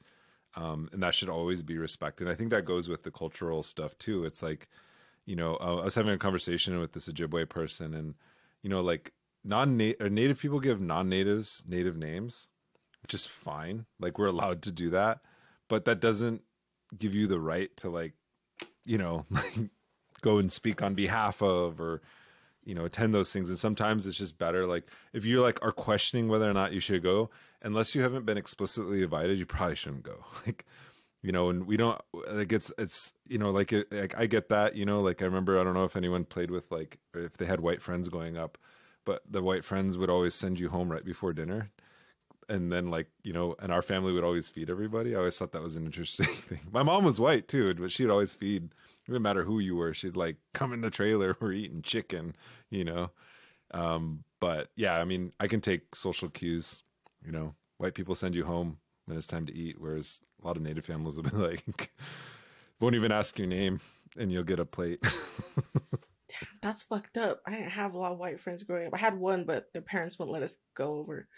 And that should always be respected. I think that goes with the cultural stuff too. It's like, I was having a conversation with this Ojibwe person, and, like native people give non-natives native names, which is fine. Like, we're allowed to do that, but that doesn't give you the right to like, like go and speak on behalf of, or, attend those things. And sometimes it's just better. Like, if you like are questioning whether or not you should go, unless you haven't been explicitly invited, you probably shouldn't go. Like, and we don't like, it's, like I get that, like I remember, I don't know if anyone played with like, or if they had white friends growing up, but the white friends would always send you home right before dinner. And then like, and our family would always feed everybody. I always thought that was an interesting thing. My mom was white too, but she'd always feed. It didn't matter who you were. She'd like come in the trailer, we're eating chicken, But yeah, I mean, I can take social cues, white people send you home when it's time to eat. Whereas a lot of Native families will be like, won't even ask your name and you'll get a plate. Damn, that's fucked up. I didn't have a lot of white friends growing up. I had one, but their parents wouldn't let us go over.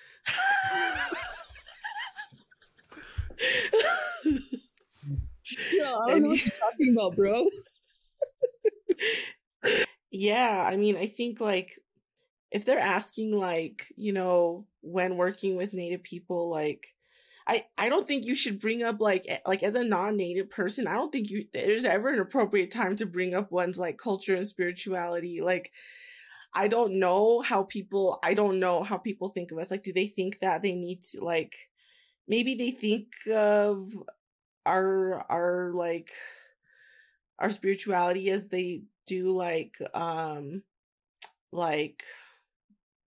Yeah, I don't know what you're talking about, bro. Yeah, I mean, I think like if they're asking like, when working with Native people, like I don't think you should bring up like as a non-native person, I don't think there's ever an appropriate time to bring up one's like culture and spirituality. Like, I don't know how people think of us. Like, do they think that they need to, like, maybe they think of our like our spirituality as they do like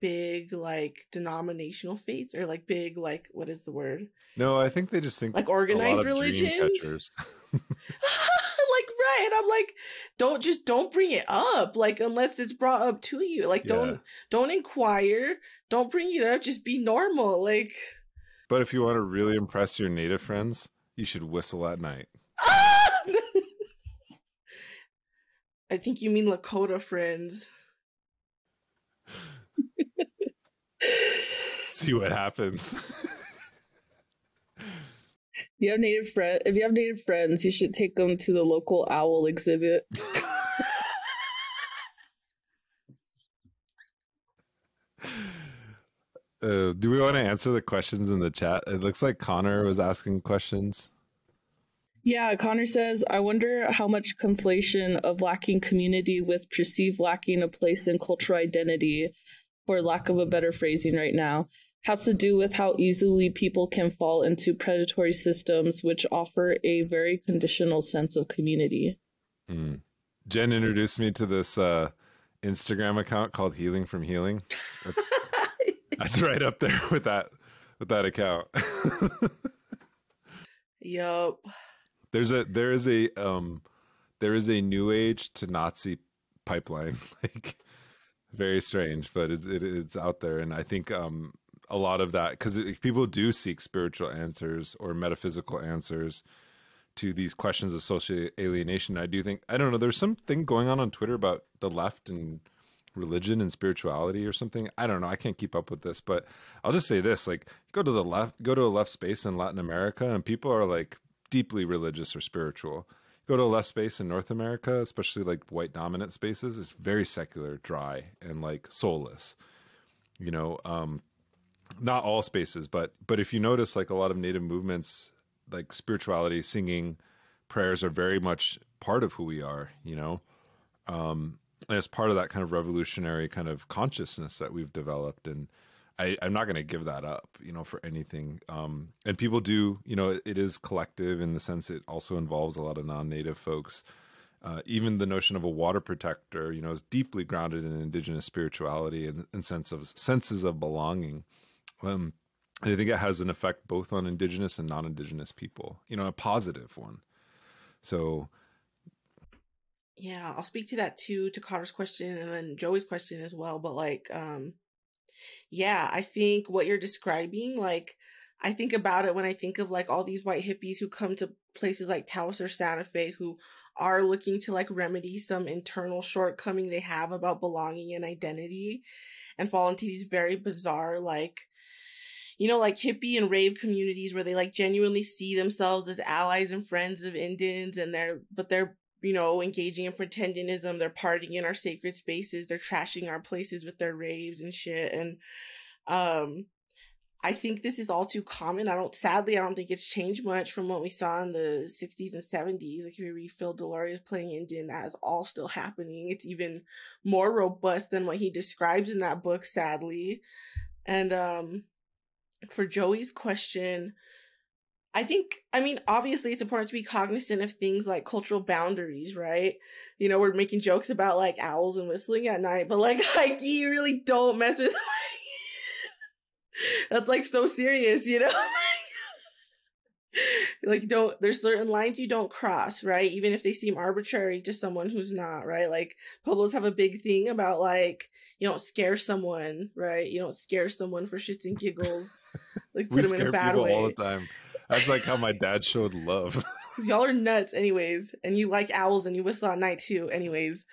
big like denominational faiths, or like big, like, what is the word? No, I think they just think like organized a lot of religion. dream catchers. Like, right. And I'm like, don't bring it up, like, unless it's brought up to you. Like, don't inquire, don't bring it up, just be normal. Like, but if you want to really impress your native friends, you should whistle at night. I think you mean Lakota friends. See what happens. If you have native friends, you should take them to the local owl exhibit. Do we want to answer the questions in the chat? It looks like Connor was asking questions. Yeah, Connor says, I wonder how much conflation of lacking community with perceived lacking a place in cultural identity, for lack of a better phrasing right now, has to do with how easily people can fall into predatory systems which offer a very conditional sense of community. Jen introduced me to this Instagram account called Healing from Healing. That's right up there with that account. Yup. There is a new age to Nazi pipeline, like, very strange, but it's out there. And I think a lot of that, because people do seek spiritual answers or metaphysical answers to these questions of social alienation. I do think, I don't know, there's something going on Twitter about the left and religion and spirituality or something. I don't know. I can't keep up with this, but I'll just say this, like, go to a left space in Latin America and people are like deeply religious or spiritual. Go to a left space in North America, especially like white dominant spaces, it's very secular, dry, and like soulless. You know, not all spaces, but if you notice, like, a lot of native movements, like spirituality, singing, prayers are very much part of who we are, you know. And it's part of that kind of revolutionary kind of consciousness that we've developed. And I'm not going to give that up, you know, for anything. And people do, you know, it is collective in the sense it also involves a lot of non-native folks. Even the notion of a water protector, you know, is deeply grounded in indigenous spirituality and senses of belonging. And I think it has an effect both on indigenous and non-indigenous people, you know, a positive one. So yeah, I'll speak to that too, to Connor's question and then Joey's question as well. But like, yeah, I think what you're describing, like, I think about it when I think of like all these white hippies who come to places like Taos or Santa Fe who are looking to like remedy some internal shortcoming they have about belonging and identity, and fall into these very bizarre, like, you know, like hippie and rave communities where they like genuinely see themselves as allies and friends of Indians, and they're, you know, engaging in pretendism, they're partying in our sacred spaces, they're trashing our places with their raves and shit. And I think this is all too common. Sadly, I don't think it's changed much from what we saw in the 60s and 70s. Like, if you read Phil Deloria's Playing Indian, that is all still happening. It's even more robust than what he describes in that book, sadly. And for Joey's question, I mean, obviously it's important to be cognizant of things like cultural boundaries, right? You know, we're making jokes about like owls and whistling at night, but like you really don't mess with that's like so serious, you know? Like, there's certain lines you don't cross, right? Even if they seem arbitrary to someone who's not, right? Like, Pueblos have a big thing about like, you don't scare someone, right? You don't scare someone for shits and giggles. Like, put them in a bad way. All the time. That's like how my dad showed love. Because y'all are nuts anyways. And you like owls and you whistle at night too anyways.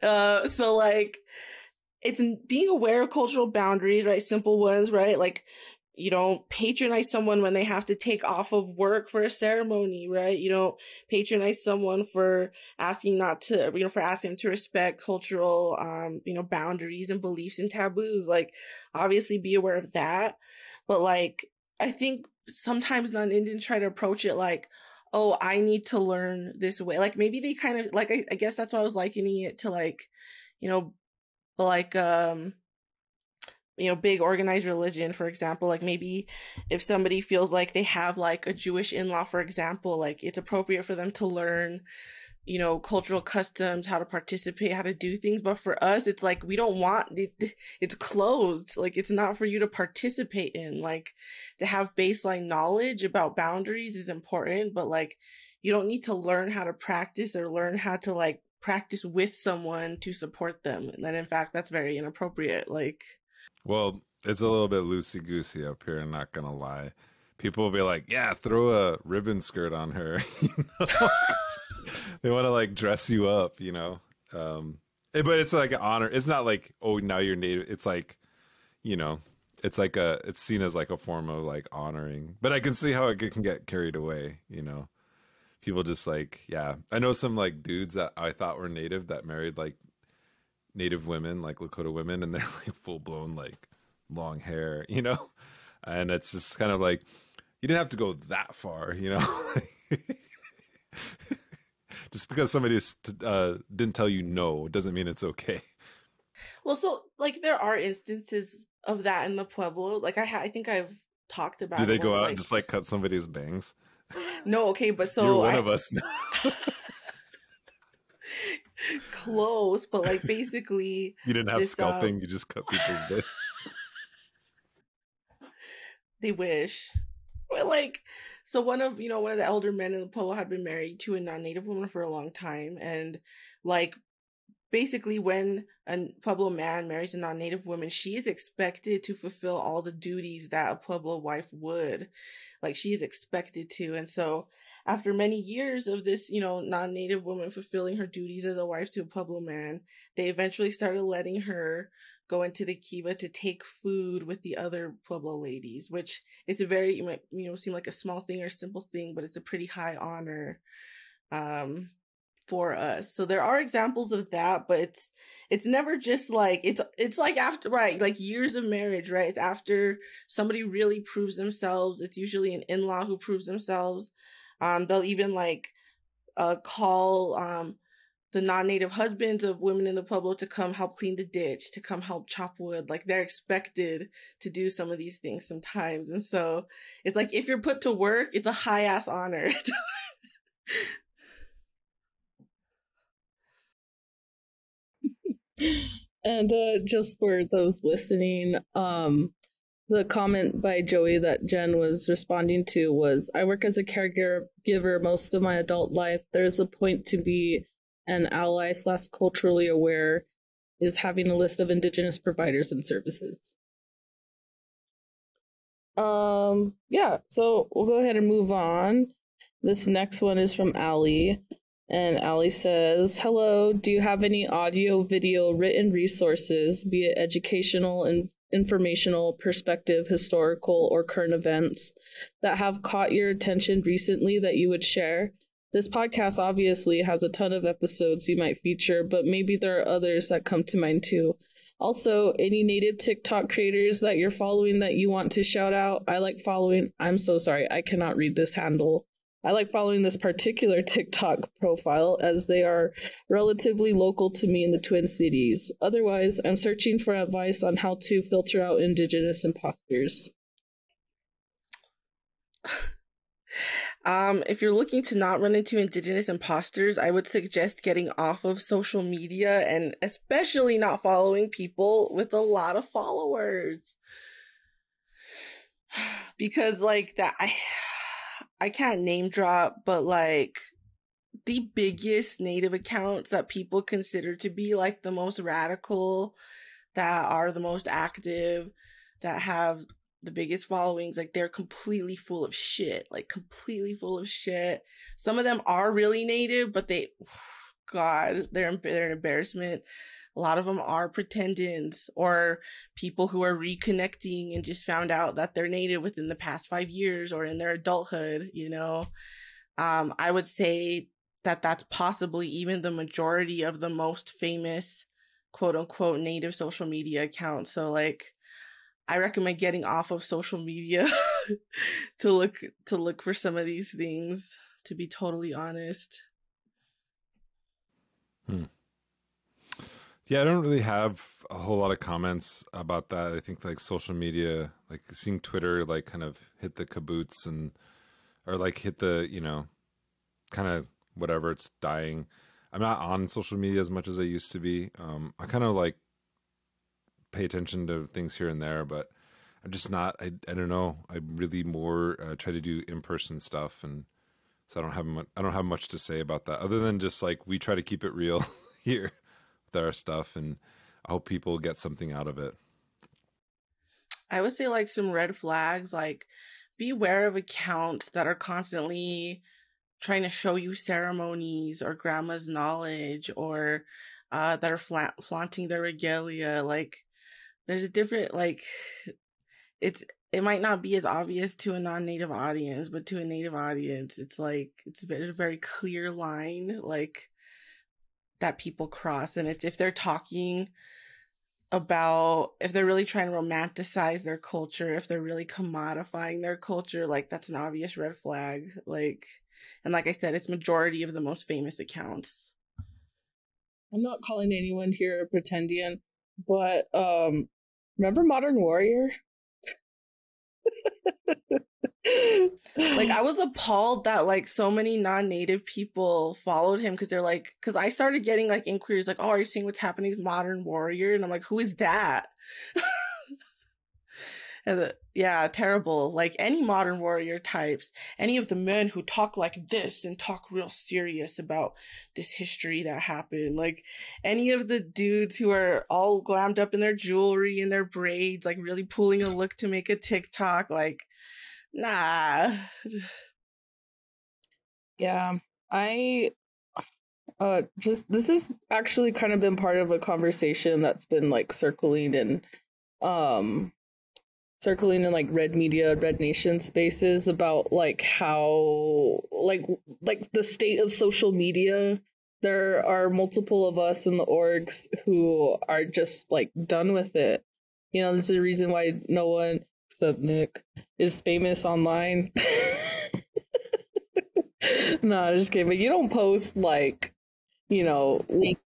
So like, it's being aware of cultural boundaries, right? Simple ones, right? Like, You don't patronize someone when they have to take off of work for a ceremony, right? You don't patronize someone for asking not to, for asking them to respect cultural, boundaries and beliefs and taboos. Like, obviously be aware of that. But like, I think sometimes non-Indians try to approach it like, oh, I need to learn this way. Like, maybe they kind of, like, I guess that's why I was likening it to like, big organized religion, for example. Like, maybe if somebody feels like they have like a Jewish in-law, for example, like it's appropriate for them to learn, cultural customs, how to participate, how to do things. But for us, it's like, we don't want it, it's closed. Like, it's not for you to participate in. Like, to have baseline knowledge about boundaries is important, but like, you don't need to learn how to practice or learn how to like practice with someone to support them. And then in fact, that's very inappropriate. Like, well, it's a little bit loosey-goosey up here, I'm not gonna lie. People will be like, yeah, throw a ribbon skirt on her. They want to like dress you up, but it's like an honor. It's not like, oh, now you're Native. It's like, it's like it's seen as like a form of like honoring. But I can see how it can get carried away, People just like, yeah. I know some like dudes that I thought were Native that married like Native women, like Lakota women, and they're like full blown like long hair, and it's just kind of like, you didn't have to go that far, just because somebody didn't tell you no doesn't mean it's okay. Well, so like there are instances of that in the Pueblos. Like I think I've talked about. Do they go out and just like cut somebody's bangs? No, okay, but so you're one of us now. Close, but like basically you didn't have scalping, you just cut people's bangs. They wish. But like, so one of the elder men in the Pueblo had been married to a non-Native woman for a long time, and like basically when a Pueblo man marries a non-Native woman, she is expected to fulfill all the duties that a Pueblo wife would. Like, she is expected to. And so after many years of this, non-Native woman fulfilling her duties as a wife to a Pueblo man, they eventually started letting her go into the kiva to take food with the other Pueblo ladies, which is a very, seem like a small thing or simple thing, but it's a pretty high honor for us. So there are examples of that, but it's never just like, it's like after, right, like years of marriage, right? It's after somebody really proves themselves. It's usually an in-law who proves themselves. They'll even like call the non-Native husbands of women in the Pueblo to come help clean the ditch, to come help chop wood. Like, they're expected to do some of these things sometimes. And so it's like, if you're put to work, it's a high ass honor. And just for those listening, the comment by Joey that Jen was responding to was, I work as a caregiver most of my adult life. There's a point to be an ally / culturally aware is having a list of Indigenous providers and services. Yeah, so we'll go ahead and move on. This next one is from Allie. And Allie says, hello, do you have any audio, video, written resources, be it educational and informational, perspective, historical, or current events that have caught your attention recently that you would share? This podcast obviously has a ton of episodes you might feature, but maybe there are others that come to mind too. Also, any native TikTok creators that you're following that you want to shout out? I like following, I'm so sorry, I cannot read this handle. I like following this particular TikTok profile as they are relatively local to me in the Twin Cities. Otherwise, I'm searching for advice on how to filter out Indigenous imposters. If you're looking to not run into Indigenous imposters, I would suggest getting off of social media and especially not following people with a lot of followers. Because like that, I can't name drop, but like the biggest Native accounts that people consider to be like the most radical, that are the most active, that have the biggest followings, like they're completely full of shit, like completely full of shit. Some of them are really Native, but God, they're an embarrassment. A lot of them are pretendants or people who are reconnecting and just found out that they're Native within the past 5 years or in their adulthood, you know. I would say that that's possibly even the majority of the most famous quote unquote Native social media accounts. So like, I recommend getting off of social media to look for some of these things, to be totally honest. Yeah, I don't really have a whole lot of comments about that. I think like social media, like seeing Twitter like kind of hit the kaboots and or like hit the, you know, kind of whatever, it's dying. I'm not on social media as much as I used to be. I kind of like pay attention to things here and there, but I'm just not, I don't know. I really more try to do in-person stuff. And so I don't have much to say about that other than just like, we try to keep it real here with our stuff. And I hope people get something out of it. I would say like some red flags, like be aware of accounts that are constantly trying to show you ceremonies or grandma's knowledge or that are flaunting their regalia. Like there's a different, like it might not be as obvious to a non-Native audience, but to a Native audience, it's like, it's a very clear line, like that people cross. And it's, if they're talking about, if they're really trying to romanticize their culture, if they're really commodifying their culture, like that's an obvious red flag. Like, and like I said, it's majority of the most famous accounts. I'm not calling anyone here a pretendian, but remember Modern Warrior? Like I was appalled that like so many non-Native people followed him because they're like, because I started getting like inquiries like, oh, are you seeing what's happening with Modern Warrior? And I'm like, who is that? And yeah, terrible. Like any Modern Warrior types, any of the men who talk like this and talk real serious about this history that happened, like any of the dudes who are all glammed up in their jewelry and their braids, like really pulling a look to make a TikTok, like, nah. Yeah, I this has actually kind of been part of a conversation that's been like circling in like Red Media, Red Nation spaces about like how like the state of social media. There are multiple of us in the orgs who are just like done with it. You know, there's a reason why no one except Nick is famous online. No, I'm just kidding. But you don't post like, you know,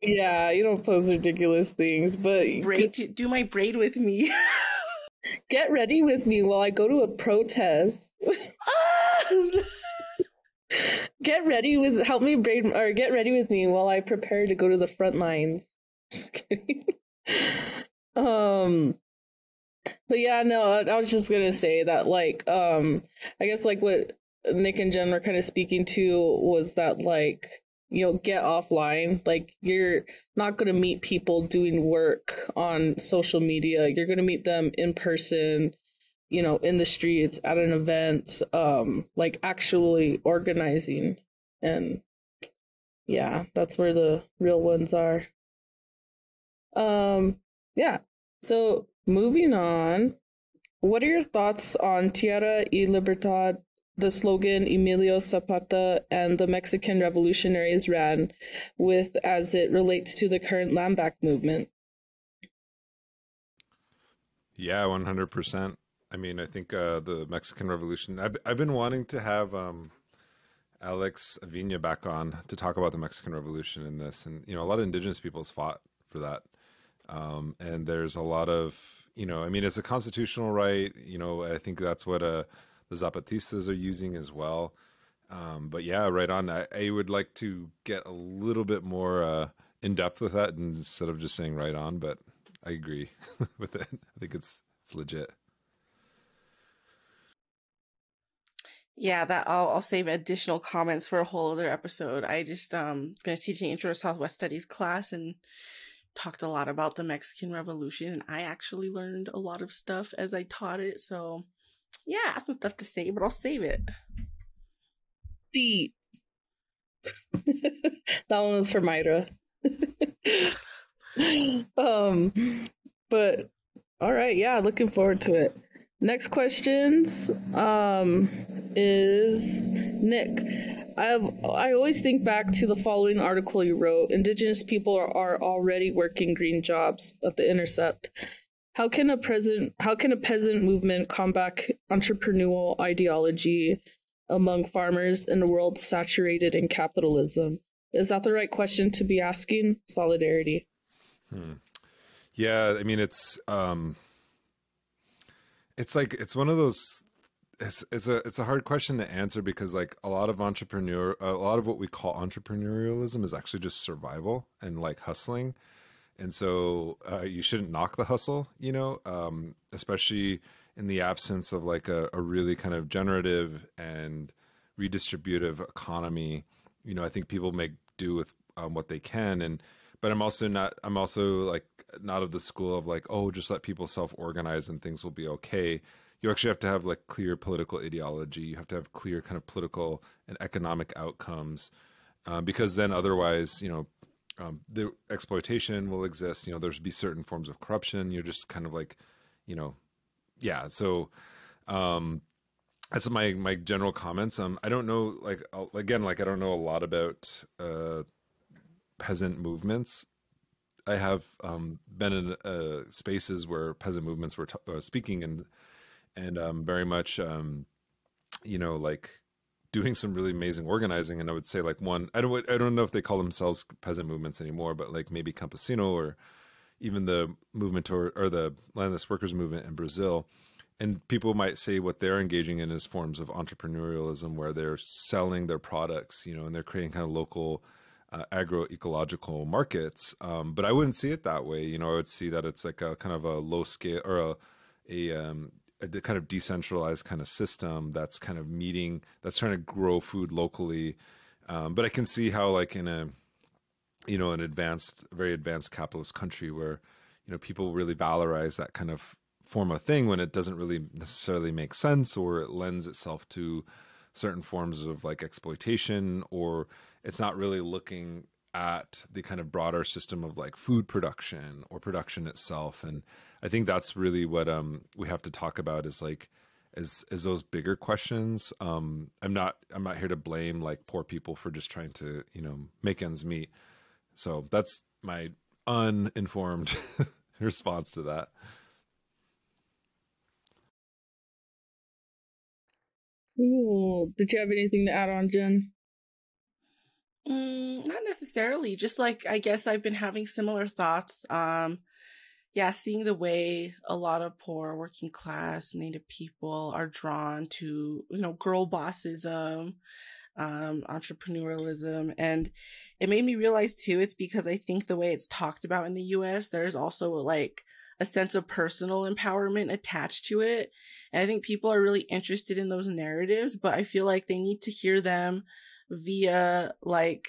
yeah, you don't post ridiculous things. But do my braid with me. Get ready with me while I go to a protest. Get ready with me while I prepare to go to the front lines. Just kidding. But yeah, no, I was just gonna say that like I guess like what Nick and Jen were kind of speaking to was that like, you know, get offline. Like you're not going to meet people doing work on social media. You're going to meet them in person, you know, in the streets, at an event, like actually organizing. And yeah, that's where the real ones are. Yeah. So moving on, what are your thoughts on Tierra y Libertad, the slogan Emilio Zapata and the Mexican revolutionaries ran with as it relates to the current land back movement? Yeah, 100%. I mean, I think the Mexican Revolution, I've been wanting to have Alex Avina back on to talk about the Mexican Revolution in this. And, you know, a lot of indigenous peoples fought for that. And there's a lot of, you know, I mean, it's a constitutional right. You know, I think that's what the Zapatistas are using as well. But yeah, right on. I would like to get a little bit more in depth with that instead of just saying right on, but I agree with it. I think it's legit. Yeah, that I'll save additional comments for a whole other episode. I just going to teach an Intro to Southwest Studies class and talked a lot about the Mexican Revolution, and I actually learned a lot of stuff as I taught it. So yeah, I have some stuff to say, but I'll save it. That one was for Myra. But all right, yeah, looking forward to it. Next questions is Nick. I always think back to the following article you wrote. Indigenous people are already working green jobs at The Intercept. How can a peasant movement combat entrepreneurial ideology among farmers in a world saturated in capitalism? Is that the right question to be asking? Solidarity. Yeah, I mean, it's one of those. It's a hard question to answer because like a lot of what we call entrepreneurialism is actually just survival and like hustling, and so you shouldn't knock the hustle, especially in the absence of like a really kind of generative and redistributive economy. I think people make do with what they can, but I'm also like not of the school of like, oh, just let people self-organize and things will be okay. You actually have to have like clear political ideology. You have to have clear kind of political and economic outcomes, because then otherwise, the exploitation will exist. There's be certain forms of corruption. You're just kind of like, yeah. So that's my general comments. I don't know, like again, like I don't know a lot about peasant movements. I have been in spaces where peasant movements were speaking and very much, like doing some really amazing organizing. And I would say like I don't know if they call themselves peasant movements anymore, but like maybe Campesino or even the movement or the landless workers movement in Brazil. And people might say what they're engaging in is forms of entrepreneurialism where they're selling their products, and they're creating kind of local agroecological markets. But I wouldn't see it that way. I would see that it's like a kind of a low scale or a kind of decentralized kind of system that's kind of that's trying to grow food locally. But I can see how like in a, an very advanced capitalist country where, people really valorize that kind of form of thing when it doesn't really necessarily make sense, or it lends itself to certain forms of like exploitation, or it's not really looking at the kind of broader system of like food production or production itself. And I think that's really what we have to talk about is like is those bigger questions. I'm not here to blame like poor people for just trying to make ends meet. So that's my uninformed response to that. Cool. Did you have anything to add on, Jen? Not necessarily. Just like, I guess I've been having similar thoughts. Yeah, seeing the way a lot of poor working class Native people are drawn to, girl bossism, entrepreneurialism. And it made me realize too, it's because I think the way it's talked about in the US, there's also like a sense of personal empowerment attached to it. And I think people are really interested in those narratives, but I feel like they need to hear them via like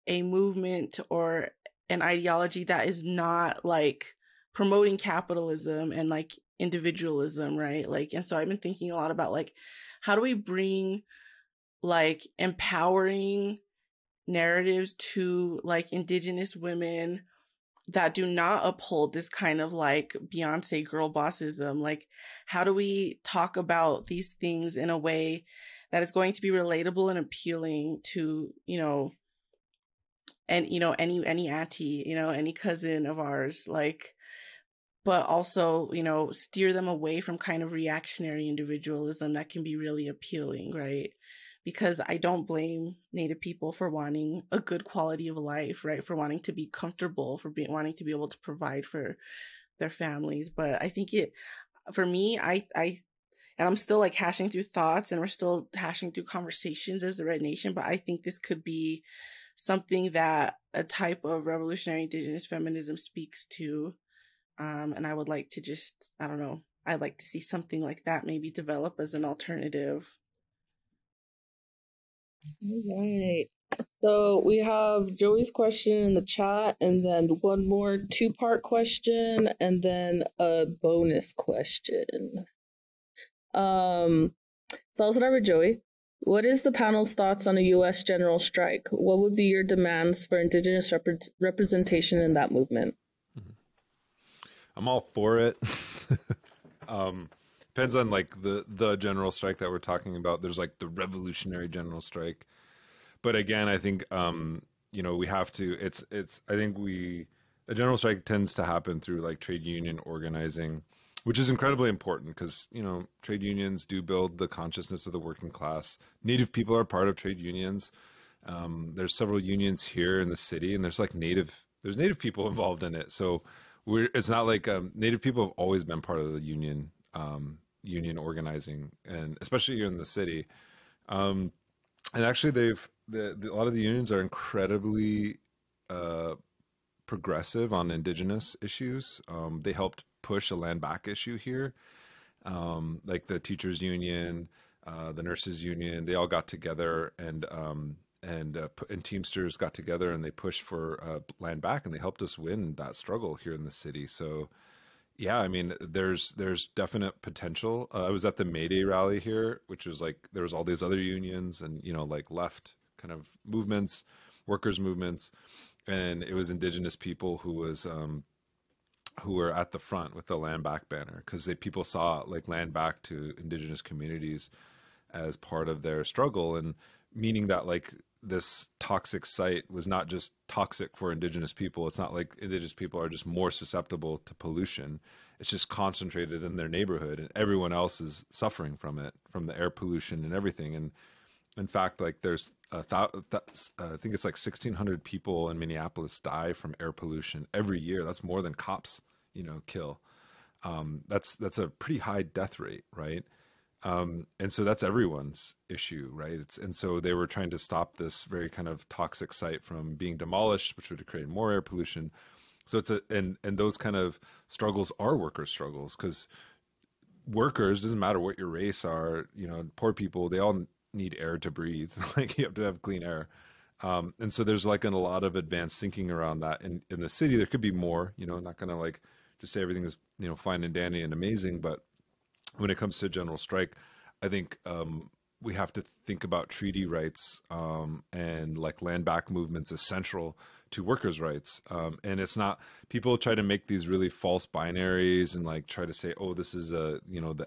a movement or an ideology that is not like promoting capitalism and like individualism, right? Like, and so I've been thinking a lot about like, how do we bring like empowering narratives to like Indigenous women that do not uphold this kind of like Beyonce girl bossism? Like, how do we talk about these things in a way that is going to be relatable and appealing to, and, any auntie, any cousin of ours, like, but also, steer them away from kind of reactionary individualism that can be really appealing, right? Because I don't blame Native people for wanting a good quality of life, right? For wanting to be comfortable, for wanting to be able to provide for their families. But I think for me, and I'm still like hashing through thoughts and we're still hashing through conversations as the Red Nation, but I think this could be something that a type of revolutionary Indigenous feminism speaks to. And I would like to just, I don't know, I'd like to see something like that maybe develop as an alternative. All right. So we have Joey's question in the chat, and then one more 2-part question, and then a bonus question. So I'll start with Joey. What is the panel's thoughts on a U.S. general strike? What would be your demands for Indigenous representation in that movement? I'm all for it. Depends on like the general strike that we're talking about. There's like the revolutionary general strike, but again, I think we have to. I think a general strike tends to happen through like trade union organizing, which is incredibly important because trade unions do build the consciousness of the working class. Native people are part of trade unions. There's several unions here in the city, and there's native people involved in it. So it's not like Native people have always been part of the union organizing, and especially here in the city. And actually, a lot of the unions are incredibly progressive on Indigenous issues. They helped push a land back issue here, like the teachers union, the nurses union. They all got together and Teamsters got together and they pushed for land back, and they helped us win that struggle here in the city. So yeah, I mean, there's definite potential. I was at the May Day rally here, which was like, there was all these other unions and, like left kind of movements, workers movements. And it was Indigenous people who were at the front with the land back banner, because people saw like land back to Indigenous communities as part of their struggle, and meaning that like this toxic site was not just toxic for Indigenous people. It's not like Indigenous people are just more susceptible to pollution. It's just concentrated in their neighborhood, and everyone else is suffering from it, from the air pollution and everything. And in fact, like there's I think it's like 1,600 people in Minneapolis die from air pollution every year. That's more than cops, kill. That's a pretty high death rate, right? And so that's everyone's issue, right? And so they were trying to stop this very kind of toxic site from being demolished, which would have created more air pollution. So and those kind of struggles are worker struggles, because workers, doesn't matter what your race are, poor people, they all need air to breathe. Like you have to have clean air. And so there's like a lot of advanced thinking around that in the city. There could be more, not going to like just say everything is, fine and dandy and amazing, but when it comes to general strike, I think we have to think about treaty rights and like land back movements as central to workers' rights. And it's not, people try to make these really false binaries and like try to say, oh, this is the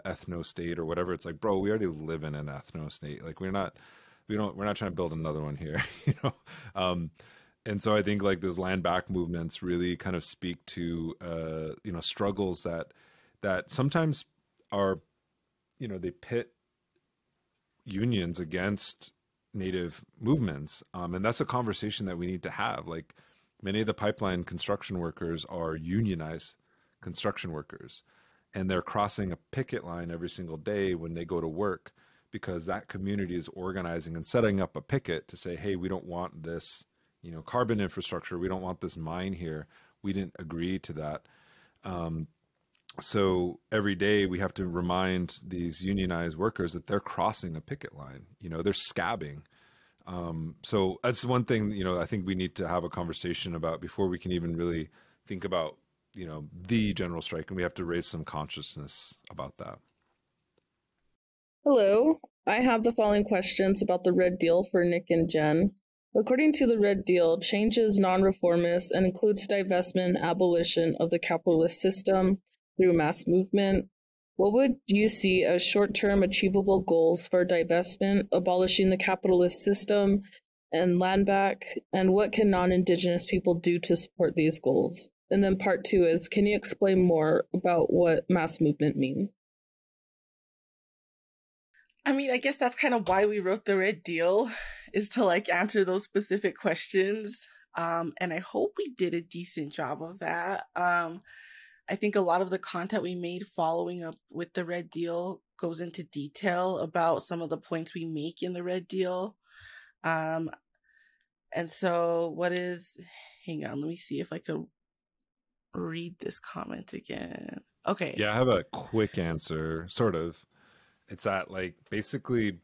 ethno state or whatever. It's like, bro, we already live in an ethno state. Like we're not trying to build another one here, And so I think like those land back movements really kind of speak to, struggles that sometimes are, they pit unions against Native movements. And that's a conversation that we need to have. Like many of the pipeline construction workers are unionized construction workers, and they're crossing a picket line every single day when they go to work, because that community is organizing and setting up a picket to say, hey, we don't want this, carbon infrastructure. We don't want this mine here. We didn't agree to that. So every day we have to remind these unionized workers that they're crossing a picket line, they're scabbing. So that's one thing, I think we need to have a conversation about before we can even really think about, the general strike, and we have to raise some consciousness about that. Hello, I have the following questions about the Red Deal for Nick and Jen. According to the Red Deal, change is non-reformist and includes divestment and abolition of the capitalist system through mass movement. What would you see as short-term achievable goals for divestment, abolishing the capitalist system, and land back? And what can non-Indigenous people do to support these goals? And then part 2 is, can you explain more about what mass movement means? I mean, I guess that's kind of why we wrote the Red Deal, is to like answer those specific questions. And I hope we did a decent job of that. I think a lot of the content we made following up with the Red Deal goes into detail about some of the points we make in the Red Deal. And so hang on, let me see if I could read this comment again. Okay. Yeah, I have a quick answer, sort of. It's that like basically,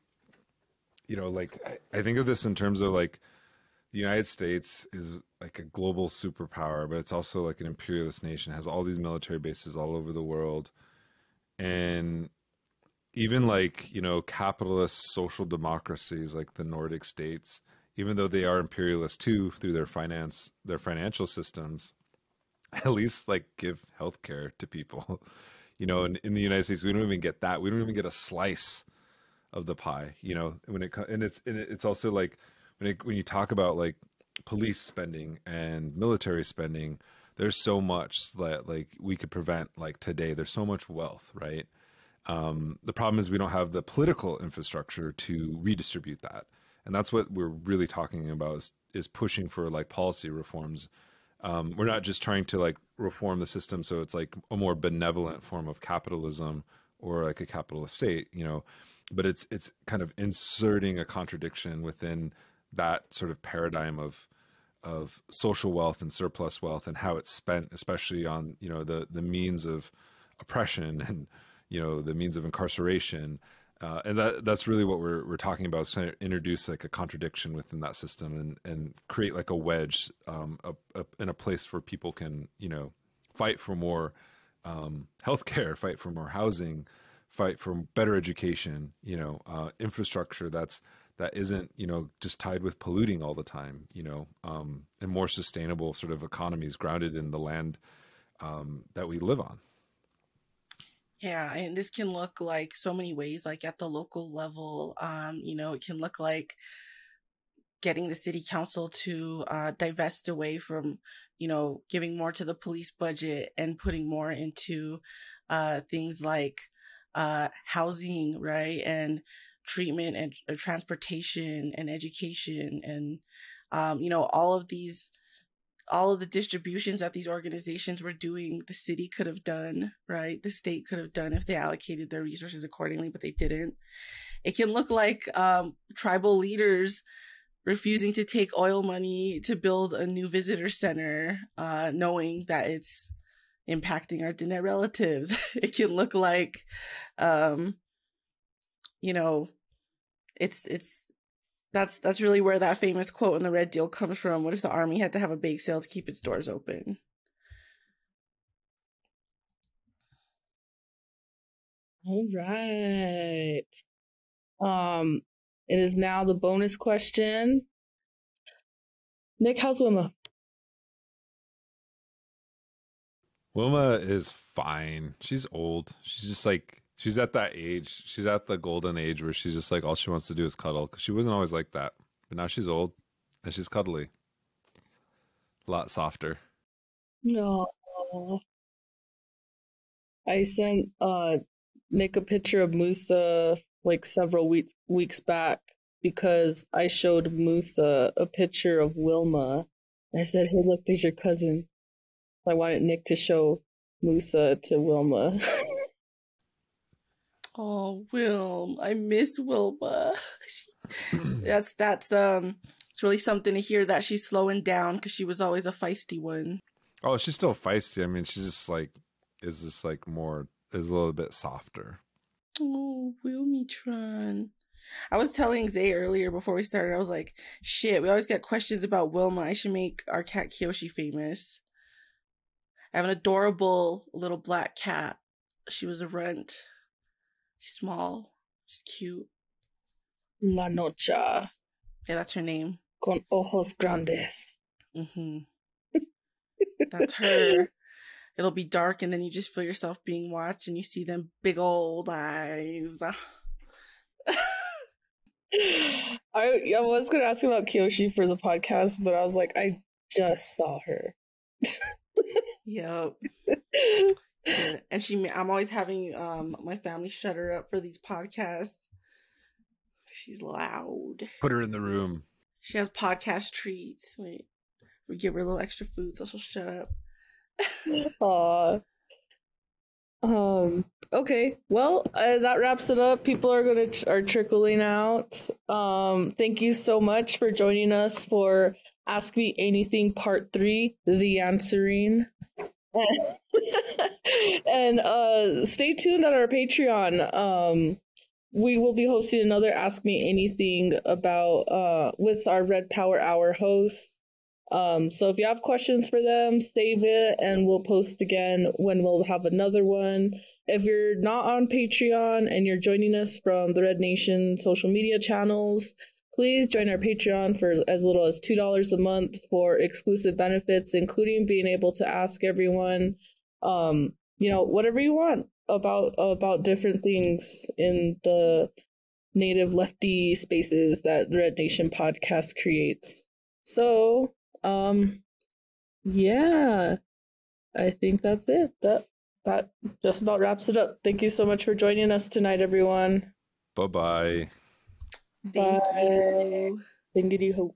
like I think of this in terms of like the United States is like a global superpower, but it's also like an imperialist nation, has all these military bases all over the world. And even like, you know, capitalist social democracies like the Nordic states, even though they are imperialist too through their financial systems, at least like give healthcare to people. You know, in the United States, we don't even get that. We don't even get a slice of the pie. You know, and it's also like when you talk about like police spending and military spending, there's so much that like we could prevent like today. There's so much wealth, right? The problem is we don't have the political infrastructure to redistribute that. And that's what we're really talking about is pushing for like policy reforms. We're not just trying to like reform the system so it's like a more benevolent form of capitalism or like a capitalist state, you know, but it's kind of inserting a contradiction within that sort of paradigm of social wealth and surplus wealth and how it's spent, especially on, you know, the means of oppression and, you know, the means of incarceration. And that's really what we're talking about, is trying to introduce like a contradiction within that system and create like a wedge in a place where people can, you know, fight for more healthcare, fight for more housing, fight for better education, you know, infrastructure that isn't, you know, just tied with polluting all the time, you know, and more sustainable sort of economies grounded in the land that we live on. Yeah, and this can look like so many ways, like at the local level. You know, it can look like getting the city council to divest away from, you know, giving more to the police budget and putting more into things like housing, right? And treatment and transportation and education and, you know, all of the distributions that these organizations were doing, the city could have done, right? The state could have done if they allocated their resources accordingly, but they didn't. It can look like tribal leaders refusing to take oil money to build a new visitor center, knowing that it's impacting our Diné relatives. It can look like, you know, that's really where that famous quote in the Red Deal comes from. What if the army had to have a bake sale to keep its doors open? All right. It is now the bonus question. Nick, how's Wilma? Wilma is fine. She's old. She's just like, she's at that age. She's at the golden age where she's just like, all she wants to do is cuddle. Because she wasn't always like that. But now she's old and she's cuddly. A lot softer. No. I sent Nick a picture of Musa like several weeks back because I showed Musa a picture of Wilma. And I said, hey, look, there's your cousin. I wanted Nick to show Musa to Wilma. Oh, Wilm, I miss Wilma. That's it's really something to hear that she's slowing down because she was always a feisty one. Oh, she's still feisty. I mean, she's just like, is a little bit softer. Oh, Wilmitron. I was telling Zay earlier before we started, I was like, shit, we always get questions about Wilma. I should make our cat Kyoshi famous. I have an adorable little black cat. She was a runt. She's small. She's cute. La Nocha. Yeah, that's her name. Con ojos grandes. Mm-hmm. That's her. It'll be dark and then you just feel yourself being watched and you see them big old eyes. I was going to ask about Kyoshi for the podcast, but I was like, I just saw her. Yep. Yeah. And I'm always having my family shut her up for these podcasts. She's loud. Put her in the room. She has podcast treats. Wait, we give her a little extra food so she'll shut up. Aww. Okay, well, that wraps it up. People are trickling out. Thank you so much for joining us for Ask Me Anything Part 3, The Answering. And stay tuned on our Patreon. We will be hosting another Ask Me Anything about with our Red Power Hour hosts. So if you have questions for them, save it and we'll post again when we'll have another one. If you're not on Patreon and you're joining us from the Red Nation social media channels, please join our Patreon for as little as $2 a month for exclusive benefits, including being able to ask everyone, whatever you want about different things in the native lefty spaces that the Red Nation podcast creates. So, yeah, I think that's it. That just about wraps it up. Thank you so much for joining us tonight, everyone. Bye-bye. Thank you. Thank you.